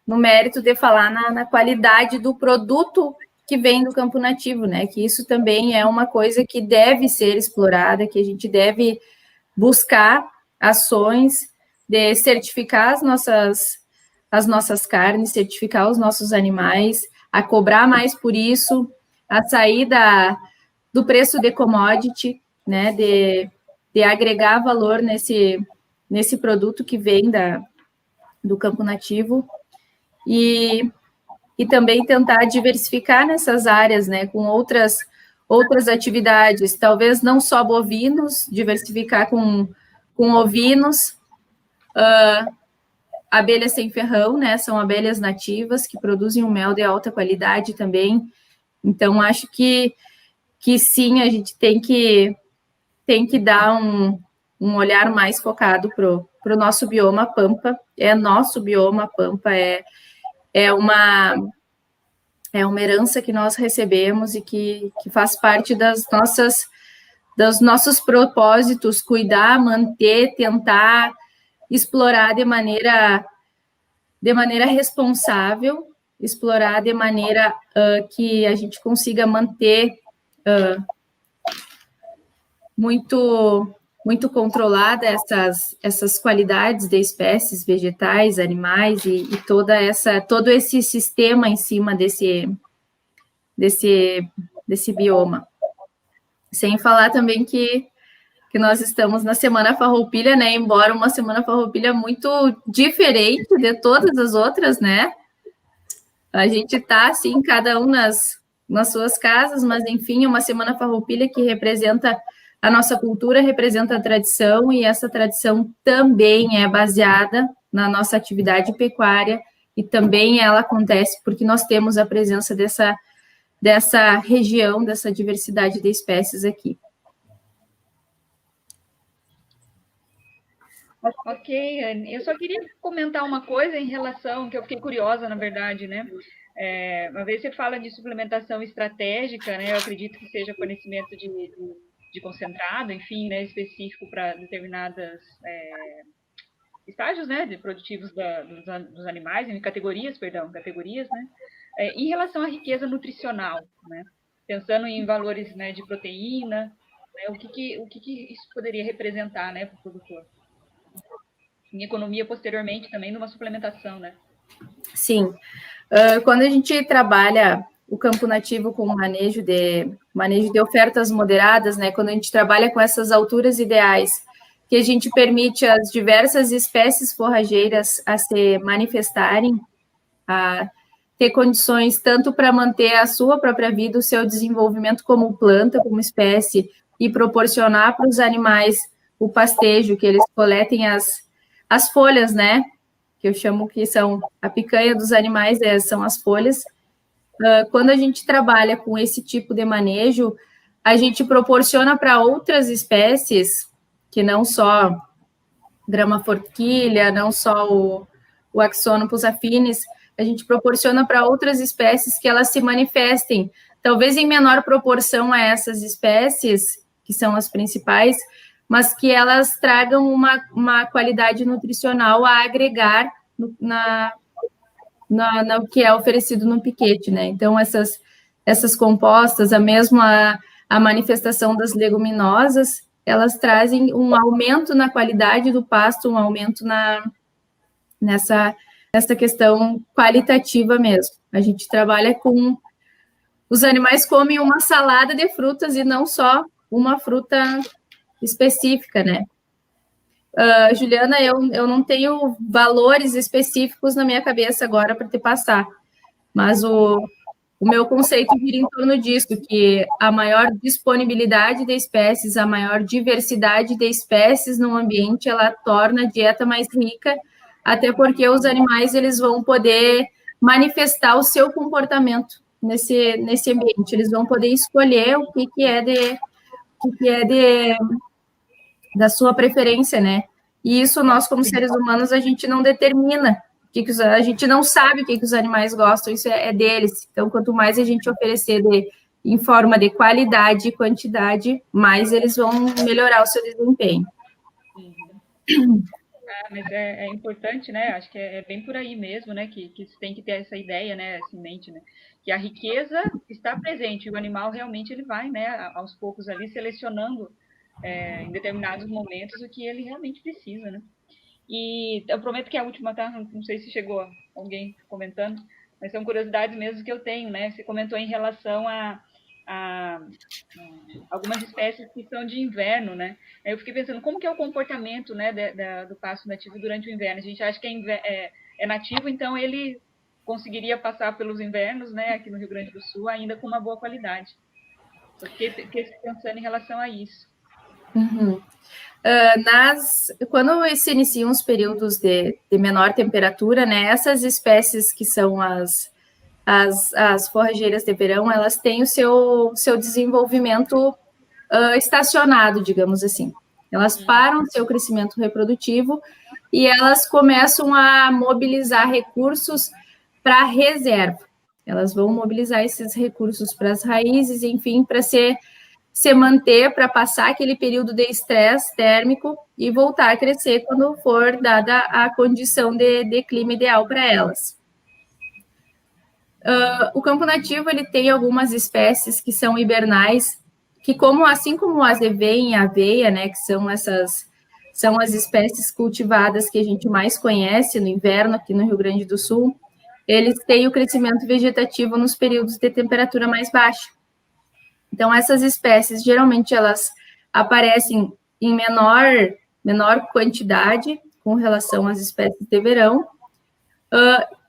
no mérito de falar na qualidade do produto que vem do campo nativo, né? Que isso também é uma coisa que deve ser explorada, que a gente deve buscar ações de certificar as nossas carnes, certificar os nossos animais, a cobrar mais por isso, a sair do preço de commodity, né? De agregar valor nesse produto que vem do campo nativo e também tentar diversificar nessas áreas, né, com outras atividades, talvez não só bovinos, diversificar com ovinos, abelhas sem ferrão, né? São abelhas nativas que produzem um mel de alta qualidade também. Então, acho que sim, a gente tem que dar um olhar mais focado para o nosso bioma Pampa. É nosso bioma Pampa, é uma herança que nós recebemos e que faz parte dos nossos propósitos, cuidar, manter, tentar explorar de maneira responsável, explorar de maneira que a gente consiga manter muito controlada essas qualidades de espécies vegetais, animais e todo esse sistema em cima desse bioma. Sem falar também que nós estamos na Semana Farroupilha, né? Embora uma Semana Farroupilha muito diferente de todas as outras, né? A gente está, assim, cada um nas suas casas, mas, enfim, é uma Semana Farroupilha que representa a nossa cultura, representa a tradição, e essa tradição também é baseada na nossa atividade pecuária, e também ela acontece porque nós temos a presença dessa região, dessa diversidade de espécies aqui. Ok, Anne. Eu só queria comentar uma coisa em relação, que eu fiquei curiosa, na verdade, né? Uma vez você fala de suplementação estratégica, né? Eu acredito que seja fornecimento de concentrado, enfim, né? Específico para determinadas estágios, né? De produtivos dos animais, em categorias, né? Em relação à riqueza nutricional, né? Pensando em valores, né, de proteína, né? O que isso poderia representar, né, para o produtor? Em economia posteriormente também numa suplementação, né? Sim. Quando a gente trabalha o campo nativo com manejo de ofertas moderadas, né? Quando a gente trabalha com essas alturas ideais, que a gente permite as diversas espécies forrageiras a se manifestarem, a ter condições tanto para manter a sua própria vida, o seu desenvolvimento como planta, como espécie, e proporcionar para os animais o pastejo, que eles coletem as folhas, né? Que eu chamo que são a picanha dos animais, são as folhas. Quando a gente trabalha com esse tipo de manejo, a gente proporciona para outras espécies, que não só grama forquilha, não só o Axonopus affinis, a gente proporciona para outras espécies que elas se manifestem, talvez em menor proporção a essas espécies, que são as principais, mas que elas tragam uma qualidade nutricional a agregar no que é oferecido no piquete, né? Então, essas compostas, a manifestação das leguminosas, elas trazem um aumento na qualidade do pasto, um aumento nessa questão qualitativa mesmo. A gente trabalha com... Os animais comem uma salada de frutas e não só uma fruta específica, né? Juliana, eu não tenho valores específicos na minha cabeça agora para te passar, mas o meu conceito gira em torno disso, que a maior disponibilidade de espécies, a maior diversidade de espécies no ambiente, ela torna a dieta mais rica, até porque os animais eles vão poder manifestar o seu comportamento nesse ambiente, eles vão poder escolher o que é da sua preferência, né? E isso nós, como seres humanos, a gente não determina, a gente não sabe o que os animais gostam, isso é deles. Então, quanto mais a gente oferecer em forma de qualidade e quantidade, mais eles vão melhorar o seu desempenho. Mas é importante, né? Acho que é bem por aí mesmo, né? Que você tem que ter essa ideia, né? Essa em mente, né? Que a riqueza está presente, e o animal realmente ele vai, né? Aos poucos ali selecionando em determinados momentos o que ele realmente precisa, né? E eu prometo que a última, tá? Não sei se chegou alguém comentando, mas são curiosidades mesmo que eu tenho, né? Você comentou em relação a algumas espécies que são de inverno, né? Eu fiquei pensando, como que é o comportamento, né, do pasto nativo durante o inverno? A gente acha que é nativo, então ele conseguiria passar pelos invernos, né, aqui no Rio Grande do Sul, ainda com uma boa qualidade. Eu fiquei pensando em relação a isso. Uhum. Quando se iniciam os períodos de menor temperatura, né, essas espécies que são as forrageiras de verão, elas têm o seu desenvolvimento estacionado, digamos assim. Elas param seu crescimento reprodutivo e elas começam a mobilizar recursos para reserva. Elas vão mobilizar esses recursos para as raízes, enfim, para se manter, para passar aquele período de estresse térmico e voltar a crescer quando for dada a condição de clima ideal para elas. O campo nativo ele tem algumas espécies que são hibernais, que assim como o azevém e a aveia, né, que são as espécies cultivadas que a gente mais conhece no inverno aqui no Rio Grande do Sul, eles têm o crescimento vegetativo nos períodos de temperatura mais baixa. Então, essas espécies, geralmente, elas aparecem em menor quantidade com relação às espécies de verão,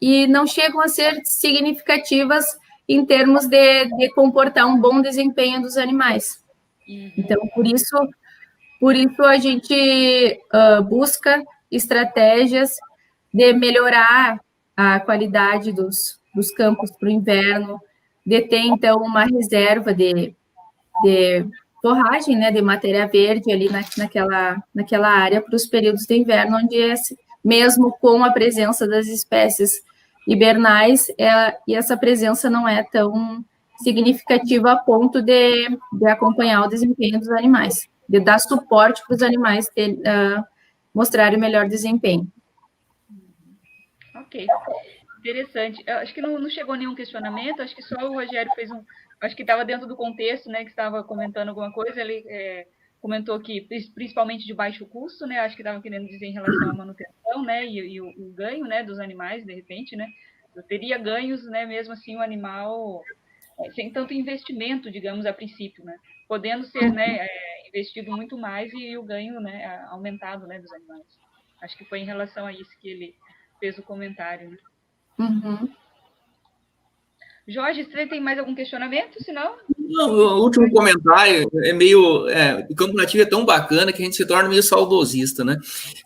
e não chegam a ser significativas em termos de comportar um bom desempenho dos animais. Então, por isso a gente busca estratégias de melhorar a qualidade dos campos para o inverno, de ter, então, uma reserva de forragem, né, de matéria verde ali naquela área para os períodos de inverno, onde mesmo com a presença das espécies hibernais, e essa presença não é tão significativa a ponto de acompanhar o desempenho dos animais, de dar suporte para os animais mostrarem o melhor desempenho. Ok. Interessante. Eu acho que não chegou nenhum questionamento, acho que só o Rogério fez acho que estava dentro do contexto, né, que estava comentando alguma coisa, ele comentou que principalmente de baixo custo, né, acho que estava querendo dizer em relação à manutenção, né, e o ganho, né, dos animais, de repente, né, eu teria ganhos, né, mesmo assim o animal sem tanto investimento, digamos, a princípio, né, podendo ser, né, investido muito mais e o ganho, né, aumentado, né, dos animais. Acho que foi em relação a isso que ele fez o comentário, né. Uhum. Jorge, você tem mais algum questionamento? Senão... Não, o último comentário é meio... o campo nativo é tão bacana que a gente se torna meio saudosista, né?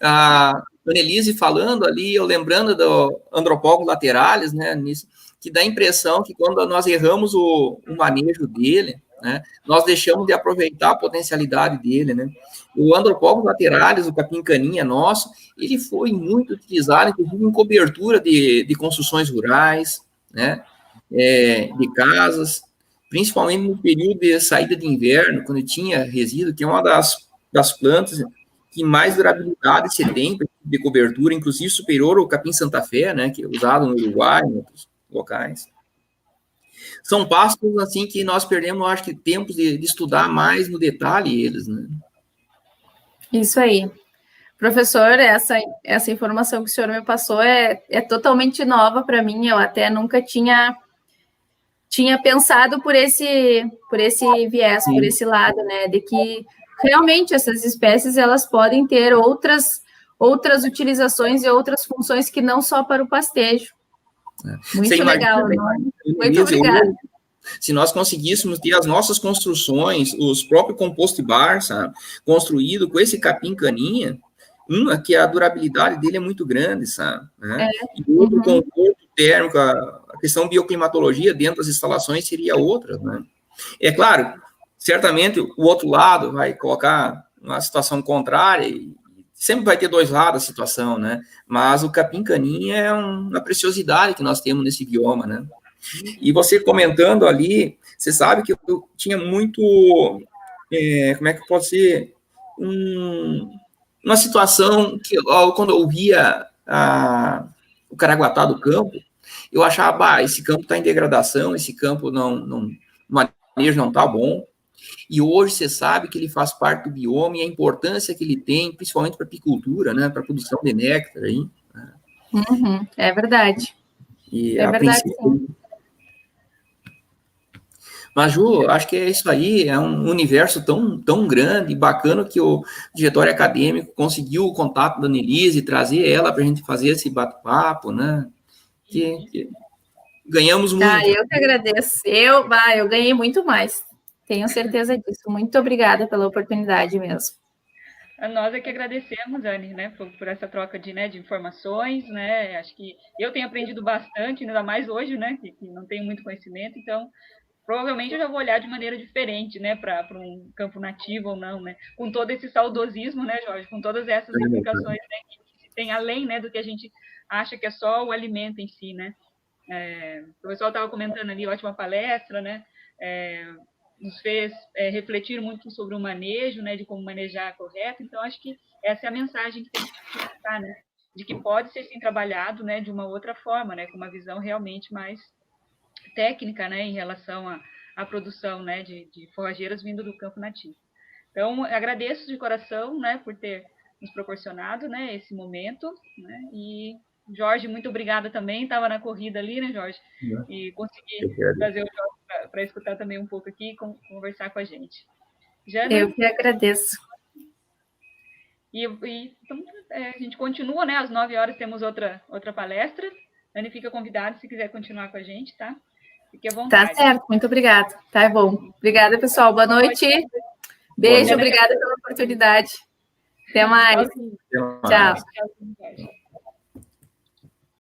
A Annelise falando ali, eu lembrando do Andropogos lateralis, né, nisso, que dá a impressão que quando nós erramos o manejo dele, né, nós deixamos de aproveitar a potencialidade dele, né? O Andropogos lateralis, o capim-caninha nosso, ele foi muito utilizado, inclusive em cobertura de construções rurais, né, de casas, principalmente no período de saída de inverno, quando tinha resíduo, que é uma das plantas que mais durabilidade se tem de cobertura, inclusive superior ao capim Santa Fé, né, que é usado no Uruguai, em outros locais. São pastos, assim, que nós perdemos, acho que, tempos de estudar mais no detalhe eles, né? Isso aí. Professor, essa informação que o senhor me passou é totalmente nova para mim, eu até nunca tinha pensado por esse viés, por esse lado, né, de que realmente essas espécies elas podem ter outras utilizações e outras funções que não só para o pastejo. Muito legal, muito obrigada. Se nós conseguíssemos ter as nossas construções, os próprios compost bar, sabe, construído com esse capim-caninha, que a durabilidade dele é muito grande, sabe, né? E outro conforto térmico, a questão bioclimatologia dentro das instalações seria outra, né? É claro, certamente o outro lado vai colocar uma situação contrária, e sempre vai ter dois lados a situação, né? Mas o capim-caninha é uma preciosidade que nós temos nesse bioma, né? E você comentando ali, você sabe que eu tinha muito, como é que pode ser, uma situação que, quando eu via o Caraguatá do campo, eu achava, esse campo está em degradação, esse campo o manejo não está bom, e hoje você sabe que ele faz parte do bioma e a importância que ele tem, principalmente para a apicultura, né, para a produção de néctar aí. Né? É verdade. E a verdade, sim. Mas, Ju, acho que é isso aí, é um universo tão grande e bacana que o diretório acadêmico conseguiu o contato da Annelise, trazer ela para a gente fazer esse bate-papo, né? Que ganhamos muito. Eu que agradeço. Eu ganhei muito mais. Tenho certeza disso. Muito obrigada pela oportunidade mesmo. Nós é que agradecemos, Anne, né, por essa troca de informações, né, acho que eu tenho aprendido bastante, ainda mais hoje, né, que não tenho muito conhecimento, então, provavelmente eu já vou olhar de maneira diferente, né, para um campo nativo ou não, né, com todo esse saudosismo, né, Jorge, com todas essas implicações, né, que tem além, né, do que a gente acha que é só o alimento em si, né. O pessoal estava comentando ali, ótima palestra, né, nos fez refletir muito sobre o manejo, né, de como manejar correto. Então, acho que essa é a mensagem que tem que ficar, né, de que pode ser sim trabalhado, né, de uma outra forma, né, com uma visão realmente mais técnica, né, em relação à produção, né, de forrageiras vindo do campo nativo. Então, agradeço de coração, né, por ter nos proporcionado, né, esse momento, né, e Jorge, muito obrigada também, estava na corrida ali, né, Jorge, e consegui trazer o Jorge para escutar também um pouco aqui e conversar com a gente. Jana? Eu que agradeço. Então, a gente continua, né, às 9 horas temos outra palestra, a Anne fica convidada se quiser continuar com a gente, tá? Fique à vontade. Tá certo, muito obrigada. Tá bom. Obrigada, pessoal. Boa noite. Beijo, obrigada pela oportunidade. Até mais. Tchau.